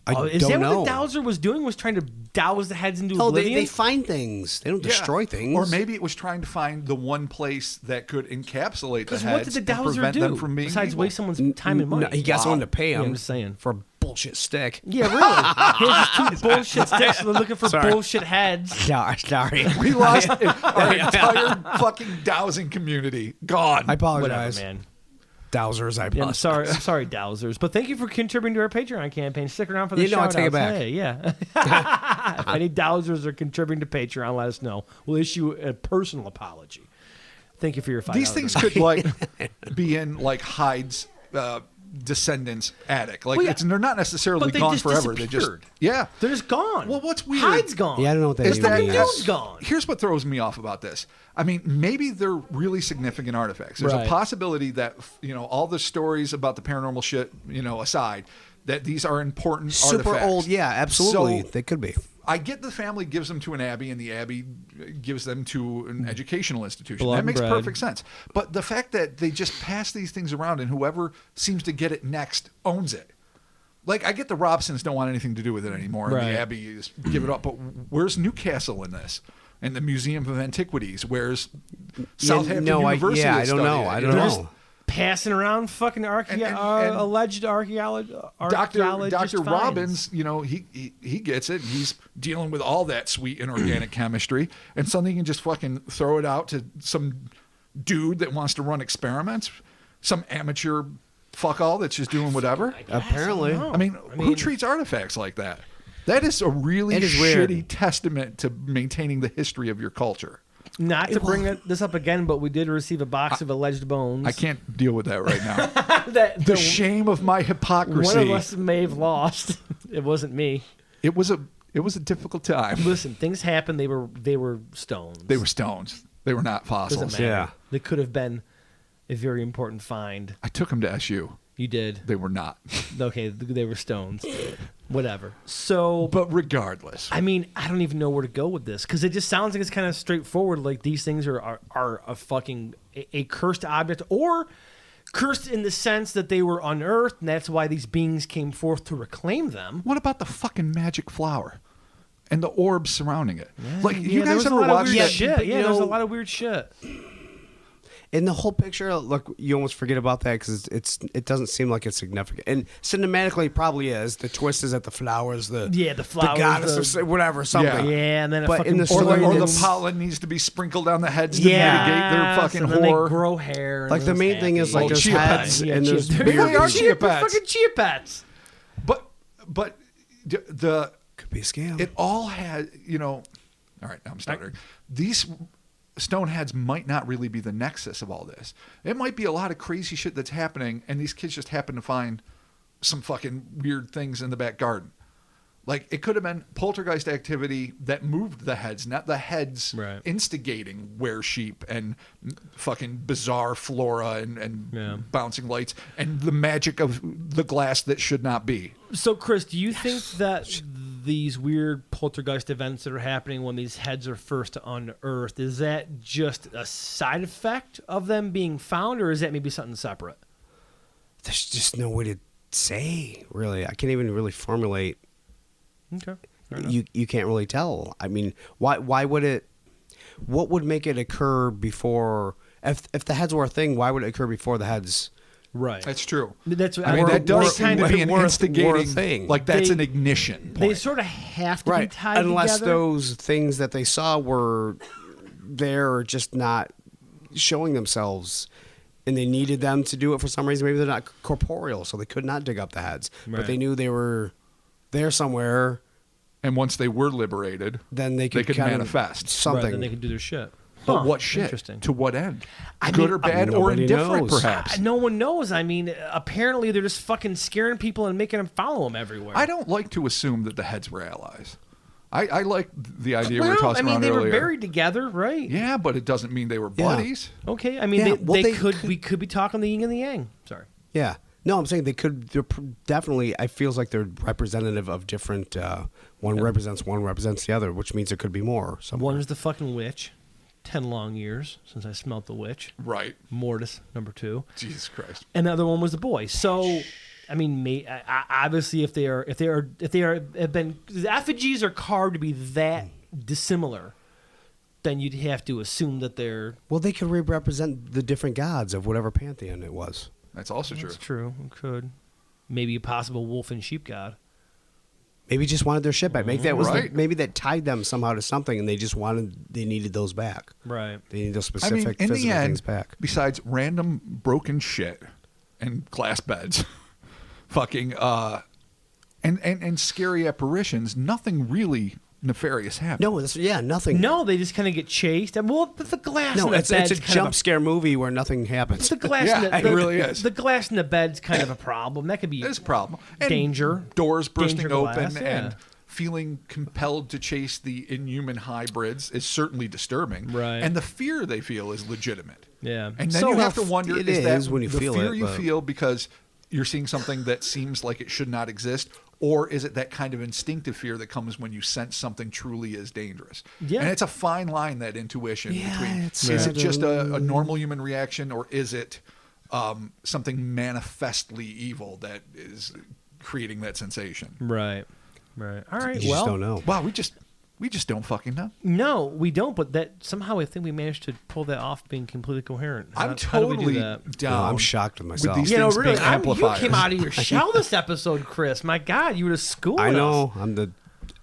Is don't that know. what the dowser was doing? Was trying to douse the heads into Oh, oblivion? they find things. They don't destroy things. Or maybe it was trying to find the one place that could encapsulate the Because heads what did the and dowser prevent do them from being besides evil. waste someone's time and money? No, he got someone to pay him. Yeah, I'm just saying. For a bullshit stick. Yeah, really. Here's just two bullshit sticks. They're looking for Sorry. bullshit heads. Sorry. We lost our entire fucking dowsing community. Gone. I Whatever, apologize. man. Dowsers, I Yeah, apologize. I'm sorry, Dowsers. But thank you for contributing to our Patreon campaign. Stick around for the You know, I shout-outs. take it back. Hey, yeah. If any Dowsers are contributing to Patreon, let us know. We'll issue a personal apology. Thank you for your $5. These things could be in Hyde's descendants' attic. Well, yeah. They're not necessarily But they gone just forever. They just disappeared. They're just gone. Well, what's weird? Hyde's gone. Yeah, I don't know what that Is that means. Dude's gone. Here's what throws me off about this. I mean, maybe they're really significant artifacts. There's Right. a possibility that all the stories about the paranormal shit, aside, that these are important Super artifacts. old. Yeah, absolutely. So, They could be. I get the family gives them to an abbey, and the abbey gives them to an educational institution. Blood That and makes bread. perfect sense. But the fact that they just pass these things around, and whoever seems to get it next owns it. I get the Robsons don't want anything to do with it anymore, and Right. the abbey is give it up. But where's Newcastle in this? And the Museum of Antiquities? Where's Southampton University? I don't know. I don't They're just know. passing around fucking And alleged archaeologists. Dr. Robbins, he gets it. He's dealing with all that sweet inorganic chemistry, and suddenly he can just fucking throw it out to some dude that wants to run experiments, some amateur fuck all that's just doing whatever. Apparently. I mean, who treats artifacts like that? That is a really It is weird. shitty testament to maintaining the history of your culture. Not to bring this up again, but we did receive a box of alleged bones. I can't deal with that right now. that The shame of my hypocrisy. one of us may have lost. It wasn't me. It was a difficult time. Listen, things happened. They were stones. They were stones. They were not fossils. Doesn't matter. Yeah. They could have been a very important find. I took them to SU. You did. They were not. Okay, they were stones. Whatever. So, But regardless, I mean, I don't even know where to go with this because it just sounds like it's kind of straightforward. Like these things are a fucking a cursed object, or cursed in the sense that they were unearthed, and that's why these beings came forth to reclaim them. what about the fucking magic flower and the orbs surrounding it? there You guys was a ever lot of watched weird that? shit. but, Yeah, you there's a know- lot of weird shit. In the whole picture, look, you almost forget about that because it doesn't seem like it's significant. And cinematically, it probably is. The twist is that the flowers, the flowers, goddess, or whatever, something. Yeah, and then But in the Or story, the it's- pollen needs to be sprinkled on the heads to mitigate their fucking and then they horror. grow hair. and Like, the it's main thing is, happy. like, there's chia heads pets. and there's chia- weird They are things. chia pets. Fucking chia pets. But the Could be a scam. it all had all right, now I'm stuttering. These stone heads might not really be the nexus of all this. It might be a lot of crazy shit that's happening, and these kids just happen to find some fucking weird things in the back garden. Like, it could have been poltergeist activity that moved the heads, not the heads Right. instigating were-sheep and fucking bizarre flora and Yeah. bouncing lights and the magic of the glass that should not be. So, Chris, do you think that these weird poltergeist events that are happening when these heads are first unearthed, is that just a side effect of them being found, or is that maybe something separate? There's just no way to say, really. I can't even really formulate. Okay. Fair enough. You can't really tell. I mean, why would it? What would make it occur before? If the heads were a thing, why would it occur before the heads? Right. That's true. That's I mean, that does seem to be an were a instigating thing. Like, that's They- an ignition They point. sort of have to be Right. tied Unless together. those things that they saw were there or just not showing themselves. And they needed them to do it for some reason. Maybe they're not corporeal, so they could not dig up the heads. Right. But they knew they were there somewhere. And once they were liberated, Then they could, kind of manifest. something. Right, then they can do their shit. But Huh, what shit? Interesting. To what end? I Good mean, or bad or nobody indifferent, knows. perhaps? No one knows. I mean, apparently they're just fucking scaring people and making them follow them everywhere. I don't like to assume that the heads were allies. I like the idea we were Well, I tossing mean, around they earlier. were buried together, right? Yeah, but it doesn't mean they were Yeah. buddies. Okay. I mean, Yeah, they, well, they they could. could- We could be talking the yin and the yang. Sorry. Yeah. No, I'm saying they could. They're definitely. I feels like they're representative of different. One represents the other, which means there could be more. Somewhere. One is the fucking witch. 10 long years since I smelt the witch. Right. Mortis, number 2. Jesus Christ. And the other one was the boy. So, I mean, obviously, if they have been, the effigies are carved to be that dissimilar, then you'd have to assume that they're. Well, they could represent the different gods of whatever pantheon it was. That's also true. That's true. It could. Maybe a possible wolf and sheep god. Maybe just wanted their shit back. Maybe that was Right. maybe that tied them somehow to something, and they needed those back. Right. They needed those I specific mean, in physical the end, things back. besides random broken shit and glass beds, fucking and scary apparitions, nothing really nefarious happened. No, nothing. No, they just kind of get chased. And, well, the glass No, in the it's bed's a kind of jump scare movie where nothing happens. The glass Yeah, in the, it the- really is. The glass in the bed's kind of a problem. That could be There's a problem. And danger. Doors bursting Danger open glass, yeah. and feeling compelled to chase the inhuman hybrids is certainly disturbing. Right. And the fear they feel is legitimate. Yeah. And then So you have to if wonder, it is that is when you the feel fear it, you but- feel because you're seeing something that seems like it should not exist, or is it that kind of instinctive fear that comes when you sense something truly is dangerous? Yeah. And it's a fine line, that intuition between, it's is it sort just of- a normal human reaction, or is it something manifestly evil that is creating that sensation? Right. Right. All right. You well, just don't know. Wow, we just don't fucking know. no, we don't. But that somehow I think we managed to pull that off, being completely coherent. I'm How do we do totally that? down. No, I'm shocked with myself. these You know, things really, being you amplifiers. came out of your shell this episode, Chris. My God, you were to school. I know.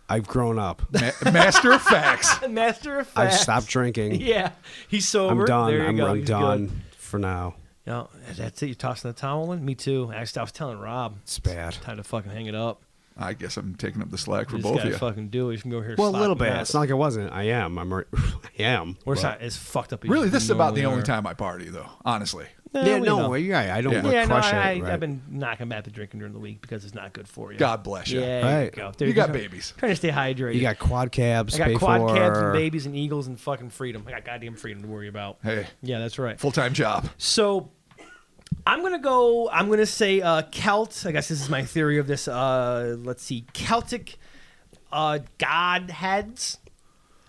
I've grown up. Master of facts. Master of I've facts. stopped drinking. Yeah, he's sober. I'm done. There you go. I'm He's done good. for now. You know, that's it. You're tossing the towel in? Me too. Actually, I was telling Rob. It's bad. Time to fucking hang it up. I guess I'm taking up the slack for You both just of gotta you. fucking do it. You can go here. Well, a slap little the bit. mess. It's not like it wasn't. I am. I am. Or it's but- not as fucked up as Really, you this is about the normally only are. time I party, though. Honestly, Yeah, we no, know. you're right. I don't Yeah. want Yeah, to no, crush it. Right? I've been knocking back the drinking during the week because it's not good for you. God bless you. Yeah, there Right. you go. There You got go. babies. Trying to stay hydrated. You got quad cabs. I got pay quad for. cabs and babies and eagles and fucking freedom. I got goddamn freedom to worry about. Hey, Yeah, that's right. full-time job. So I'm gonna say Celt. I guess this is my theory of this. Let's see, Celtic god heads.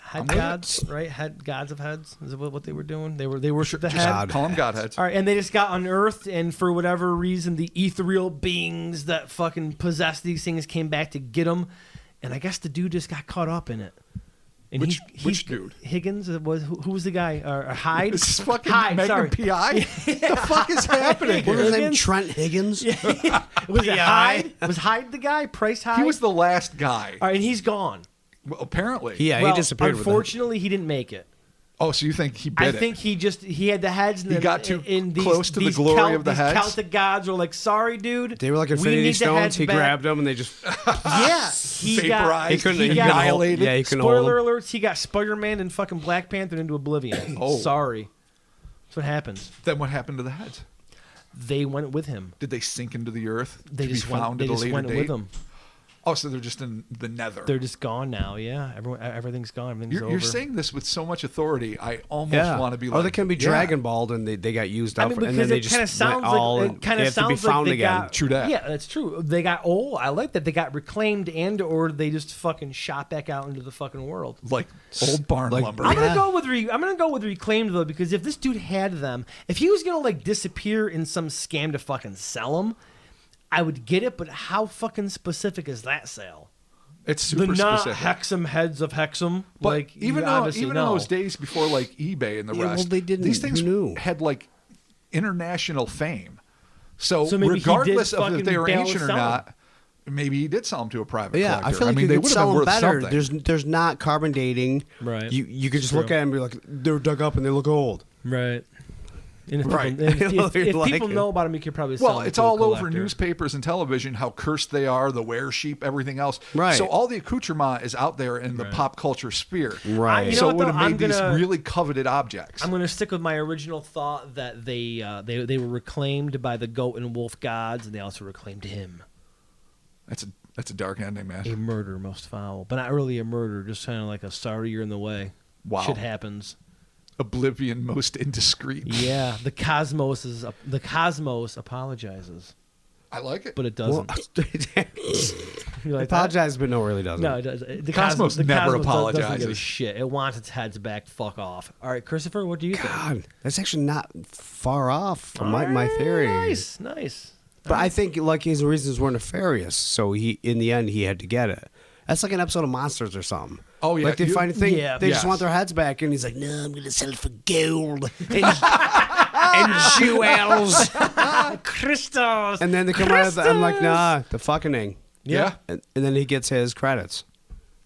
Head I'm with it. gods, right? Head gods of heads. Is it what they were doing? They worshiped the Just head. call them godheads. All right, and they just got unearthed, and for whatever reason, the ethereal beings that fucking possess these things came back to get them, and I guess the dude just got caught up in it. And Which dude? Higgins was who was the guy? Hyde. This is fucking Hyde. Magnum Sorry. PI? The fuck is happening What here? was his name? Higgins? Trent Higgins. Was it Hyde? Was Hyde the guy? Price Hyde. He was the last guy. All right, and he's gone. Well, apparently. Yeah, Well, he disappeared. Unfortunately, he didn't make it. Oh, so you think he bit I it? think he had the heads. And He then got too in these, close to the these glory of the these heads? Celtic gods were like, "Sorry, dude. They were like we Infinity need the Stones. heads He back." grabbed them and they just Yeah, he got. Vaporized. he couldn't He he got couldn't hold- annihilated. Yeah, he couldn't hold Spoiler them. alerts: he got Spider-Man and fucking Black Panther into oblivion. Oh. Sorry. That's what happens. Then what happened to the heads? They went with him. Did they sink into the earth They to just be went. found They at a just later went date? with him. Oh, so they're just in the nether. They're just gone now. Yeah, everything's gone. Everything's over. You're saying this with so much authority. I almost Yeah. want to be Or like, they can be yeah. Dragon Balled and they got used up I mean, and because then they it just kind of sounds went all like and it kind they of have to be sounds like found they again. got. True that. Yeah, that's true. They got old. I like that they got reclaimed or they just fucking shot back out into the fucking world. Like old barn Like- lumber. I'm Yeah. gonna go with reclaimed though, because if this dude had them, if he was gonna like disappear in some scam to fucking sell them, I would get it. But how fucking specific is that sale? It's super The not specific. Hexam heads of Hexam. But like even you though, obviously even know. in those days before like eBay and the Yeah, well, rest, they didn't- these things who knew? had like international fame. So, So maybe he did regardless of if fucking they were bail and ancient or sell 'em. not, maybe he did sell them to a private Yeah, collector. I feel like mean, you they could would have sell been them worth better. something. There's not carbon dating. Right. You could just True. look at them and be like, they're dug up and they look old. Right. And if Right. people, and if You'd like people it. know about them, you could probably sell Well, them it's to a all over collector. newspapers and television how cursed they are, the were-sheep, everything else. Right. So all the accoutrement is out there in the Right. pop culture sphere. Right. You know So what, it would though? have I'm made these gonna- really coveted objects. I'm going to stick with my original thought that they were reclaimed by the goat and wolf gods, and they also reclaimed him. That's a dark ending, man. A murder most foul, but not really a murder, just kind of like a sorry you're in the way. Wow. Shit happens. Oblivion most indiscreet. Yeah, the cosmos apologizes. I like it. but it Well, doesn't. You like that? apologize, but no, it really doesn't. No, it doesn't. The Cosmos the never Cosmos doesn't give a apologizes. shit. It wants its heads back. Fuck off. All right, Christopher, what do you think? God, that's actually not far off from All my right, theory. Nice. But I think like his reasons were nefarious, so he in the end he had to get it. That's like an episode of Monsters or something. Oh, yeah, like they you- find a thing, Yeah. they just Yes. want their heads back, and he's like, "No, I'm gonna sell it for gold and jewels." Crystals. And then they come out of the, I'm like, "Nah, the fucking." Yeah. And then he gets his credits.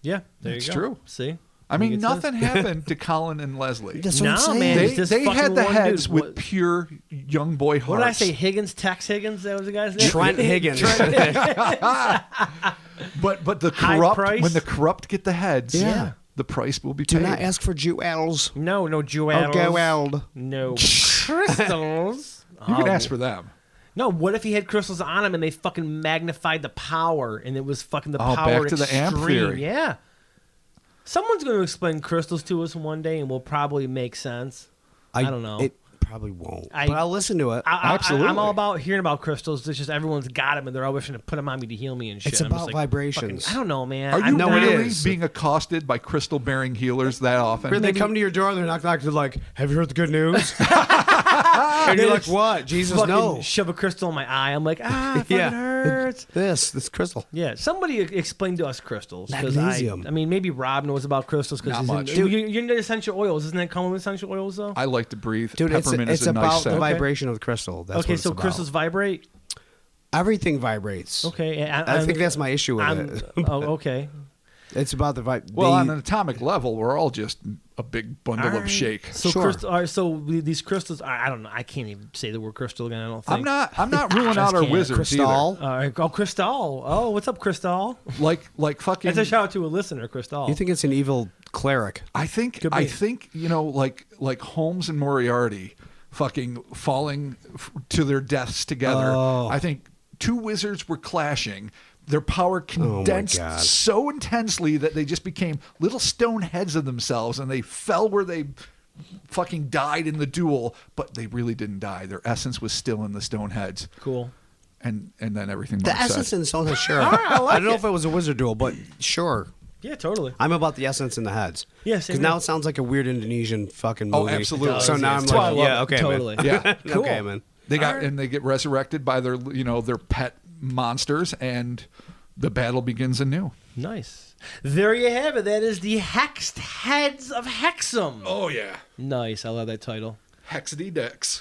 Yeah, there It's you go. true. See? I mean, He gets nothing happened to Colin and Leslie. That's what No, I'm saying. man. They, It's just they fucking had the one heads dude. with What- pure young boy hearts. What did I say? Higgins, Tex Higgins? That was the guy's name? Trent Higgins. But the High corrupt, price? when the corrupt get the heads, Yeah. the price will be Do paid. not ask for jewels. No jewels. Or gold. No crystals. You can ask for them. No, what if he had crystals on him and they fucking magnified the power and it was fucking the Oh, power back to the extreme? amp theory. Yeah. Someone's going to explain crystals to us one day and will probably make sense. I don't know. It probably won't. I- but I'll listen to it. Absolutely. I'm all about hearing about crystals. It's just everyone's got them and they're all wishing to put them on me to heal me and shit. It's I'm just about like, vibrations. fucking- I don't know, man. Are you I'm know not- it really is. being accosted by crystal-bearing healers that often? They come to your door and they're knock, they're like, "Have you heard the good news?" And you're like, "What? Jesus, fucking no." shove a crystal in my eye. I'm like, it fucking Yeah. hurts. This crystal. Yeah, somebody explain to us crystals. 'cause Magnesium. I mean, maybe Rob knows about crystals Not because much. you're into essential oils. Isn't that common with essential oils though? I like to breathe. Dude, Peppermint it's is a about nice the scent. vibration of the crystal. That's okay, what it's so about. crystals vibrate. Everything vibrates. Okay, I think that's my issue with I'm, it. oh, okay. It's about the vibe. Well, on an atomic level, we're all just a big bundle All of right. shake. So Sure. crystal. All right, so these crystals. I don't know. I can't even say the word crystal again. I don't think. I'm not ruling out our can't. wizards Crystal. All right. Oh, Crystal. Oh, what's up, Crystal? either. Like fucking. That's a shout out to a listener, Crystal. You think it's an evil cleric? I think Could be. like Holmes and Moriarty fucking falling to their deaths together. Oh. I think two wizards were clashing. Their power condensed God. so intensely that they just became little stone heads of themselves, and they fell where they fucking died in the duel, but they really didn't die. Their essence was still in the stone heads. Cool. And then everything The Mark essence said. in the stone head, sure. I like I don't know if it was a wizard duel, but sure. Yeah, totally. I'm about the essence in the heads. Yeah, same because now here. it sounds like a weird Indonesian fucking Oh, movie. absolutely. So now I'm That's why I like, love yeah, it. okay, Totally. man. Yeah. Cool. Okay, man. They got Alright. and they get resurrected by their their pet monsters, and the battle begins anew. Nice. There you have it. That is the Hexed Heads of Hexam. Oh yeah, Nice. I love that title. Hexedy Dex.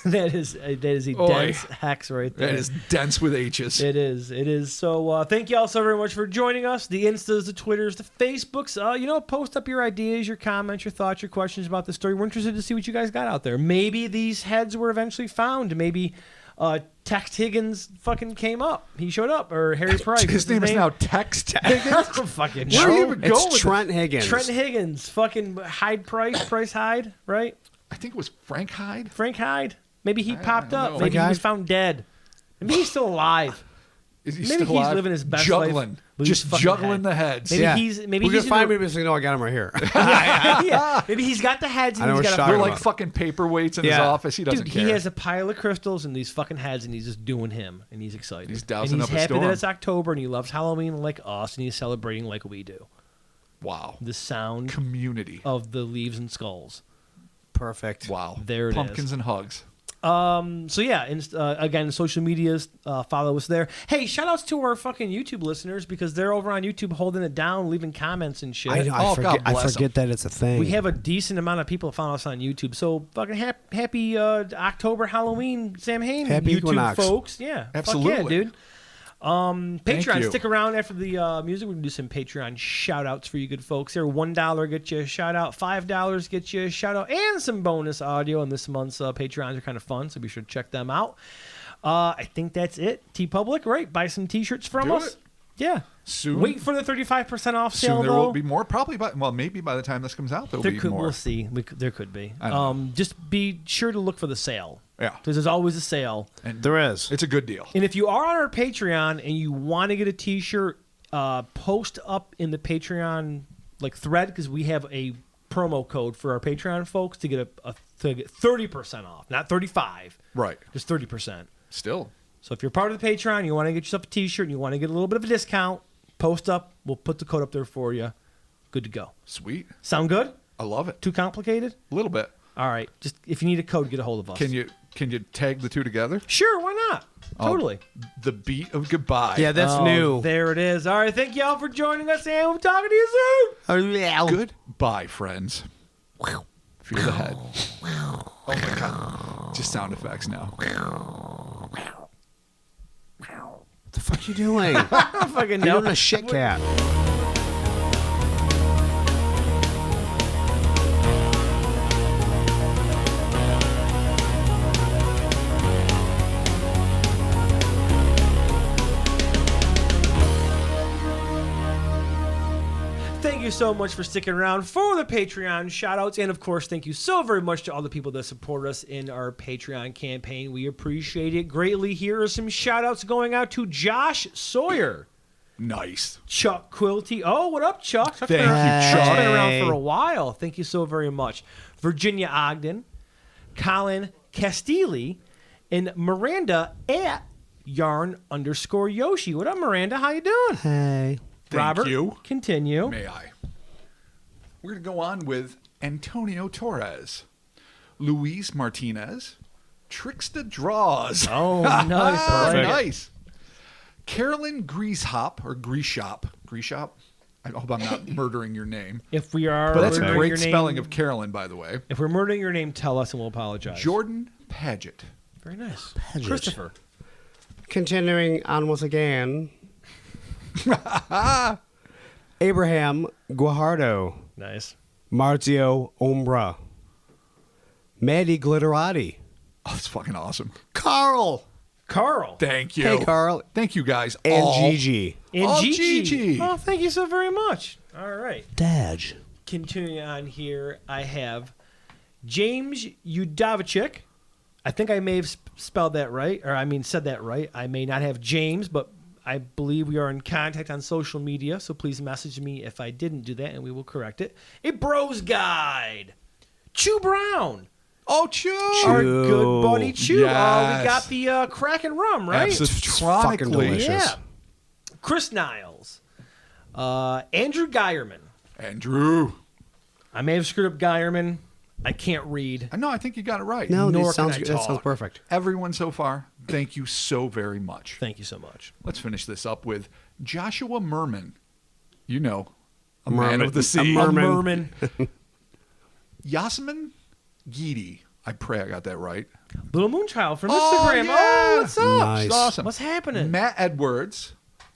that is a Oy. dense hex right there. That is dense with H's. It is. It is. So thank you all so very much for joining us. The Instas, the Twitters, the Facebooks. Post up your ideas, your comments, your thoughts, your questions about the story. We're interested to see what you guys got out there. Maybe these heads were eventually found. Maybe Tex Higgins fucking came up. He showed up. Or Harry Price. His name is now Text Higgins. fucking Where are you even going It's with it? Trent Higgins. Trent Higgins. Fucking Hyde Price Hyde, right? I think it was Frank Hyde. Frank Hyde. Maybe he popped don't up. know. Maybe Frank he was Hyde? found dead. Maybe he's still alive. Is he Maybe still he's alive? living his best life juggling, with just his fucking juggling head. the heads. Maybe Yeah. maybe We're he's gonna find in me and say, "No, I got him right here." yeah. Maybe he's got the heads I and know he's what got you're a They're talking like about. fucking paperweights in his Yeah. office. He doesn't Dude, care. he has a pile of crystals and these fucking heads, and he's just doing him, and he's excited. He's dousing and he's up a happy storm. that it's October, and he loves Halloween like us, and he's celebrating like we do. Wow. The sound Community. of the leaves and skulls. Perfect. Wow. There it Pumpkins is. and hugs. So yeah, and again, social medias, follow us there. Hey, shout outs to our fucking YouTube listeners because they're over on YouTube holding it down, leaving comments and shit. I know. Oh, God I bless forget that it's a thing. We have a decent amount of people that follow us on YouTube. So fucking happy October Halloween, Sam Hain, Happy YouTube Equinox. folks. Yeah, Absolutely. Fuck yeah, dude. Patreon, you. stick around after the music. We can do some Patreon shout outs for you good folks there. $1 gets you a shout out, $5 gets you a shout out, and some bonus audio. And this month's Patreons are kind of fun, so be sure to check them out. I think that's it. TeePublic, right? Buy some t-shirts from Do us. it. Yeah. Soon. Wait for the 35% off sale, Soon there though. will be more. Probably maybe by the time this comes out, there'll There be could, more. we'll see. There could be. I don't know. Just be sure to look for the sale. Yeah. Because there's always a sale. And There is. it's a good deal. And if you are on our Patreon and you want to get a T-shirt, post up in the Patreon thread because we have a promo code for our Patreon folks to get to get 30% off, not 35, Right. just 30%. Still. So if you're part of the Patreon, you want to get yourself a T-shirt, and you want to get a little bit of a discount, post up. We'll put the code up there for you. Good to go. Sweet. Sound good? I love it. Too complicated? A little bit. All right. Just if you need a code, get a hold of us. Can you tag the two together? Sure, why not? Totally. The beat of goodbye. Yeah, that's new. There it is. All right, thank y'all for joining us, and we'll be talking to you soon. Goodbye, friends. Feel the head. Oh my god. Just sound effects now. What the fuck you doing? I don't fucking You're know. doing a shit cat. Thank you so much for sticking around for the Patreon shoutouts. And of course, thank you so very much to all the people that support us in our Patreon campaign. We appreciate it greatly. Here are some shoutouts going out to Josh Sawyer, Nice. Chuck Quilty. Oh, what up, Chuck? Chuck's Thank you, Chuck's been around Hey. for a while. Thank you so very much. Virginia Ogden, Colin Castilli, and Miranda at yarn_Yoshi. What up, Miranda? How you doing? Hey. Thank Robert, you. continue. May I? We're going to go on with Antonio Torres, Luis Martinez, Tricksta Draws. Oh, nice. I like it. Nice. Carolyn Greashop, or Greashop. Greashop? I hope I'm not murdering your name. If we are, But that's a murdering great your name- spelling of Carolyn, by the way. If we're murdering your name, tell us and we'll apologize. Jordan Paget. Very nice. Paget. Christopher. Continuing on once again. Abraham Guajardo. Nice. Marzio Ombra. Maddie Glitterati. Oh, that's fucking awesome. Carl. Carl. Thank you. Hey, Carl. Thank you, guys. And all. Gigi. And Oh, Gigi. Gigi. Oh, thank you so very much. All right. Daj. Continuing on here, I have James Udavicek. I think I may have spelled that right, or said that right. I may not have James, but I believe we are in contact on social media, so please message me if I didn't do that, and we will correct it. A Bros Guide. Chew Brown. Oh, Chew. Our good buddy Chew. Yes. We got the Kraken rum, right? Absolutely. delicious. Yeah. Chris Niles. Andrew Geierman. Andrew. I may have screwed up Geierman. I can't read. No, I think you got it right. No, Nor that sounds, can I that talk. sounds perfect. Everyone so far, thank you so very much. Thank you so much. Let's finish this up with Joshua Merman. You know, a Merman. man of the A sea. merman. Yasmin Geedy. I pray I got that right. Little Moonchild from Oh, Instagram. yeah. Oh, what's up? Nice. She's awesome. What's happening? Matt Edwards,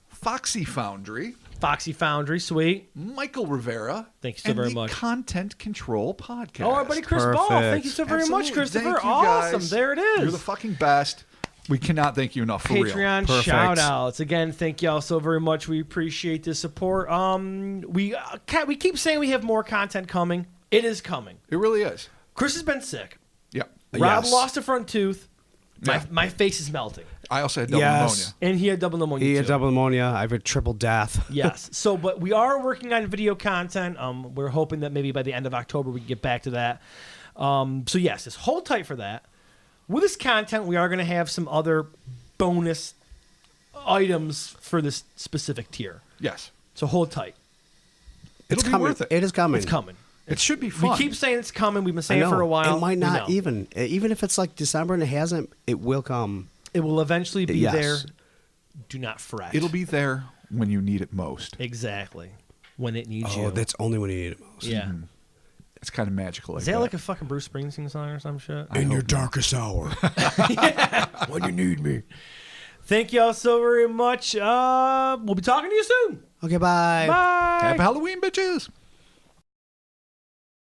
Foxy Foundry, Foxy Foundry, sweet. Michael Rivera. Thank you so and very the much. Content Control Podcast. Oh, our buddy Chris Ball. Perfect. Thank you so very much, Absolutely. Christopher. Thank you, Awesome. guys. There it is. You're the fucking best. We cannot thank you enough, for real. Patreon Perfect. shout outs. Again, thank y'all so very much. We appreciate the support. We keep saying we have more content coming. It is coming. It really is. Chris has been sick. Yeah. Rob Yes. lost a front tooth. Yeah. My face is melting. I also had double Yes. pneumonia. And he had double pneumonia He had too. double pneumonia. I've had triple death. Yes. So, but we are working on video content. We're hoping that maybe by the end of October we can get back to that. So yes, just hold tight for that. With this content, we are going to have some other bonus items for this specific tier. Yes. So hold tight. It'll It's be coming. worth it. It is coming. It's coming. It should be We fun. keep saying it's coming. We've been I saying it know. for a while. It might We not know. even if it's like December and it hasn't. It will come. It will eventually be Yes. there. Do not fret. It'll be there when you need it most. exactly when it needs Oh, you. that's only when you need it most. yeah. It's kind of magical. Is that like a fucking Bruce Springsteen song or some shit? In your darkest hour. When you need me. Thank y'all so very much. We'll be talking to you soon. Okay, bye. Bye. Happy Halloween, bitches?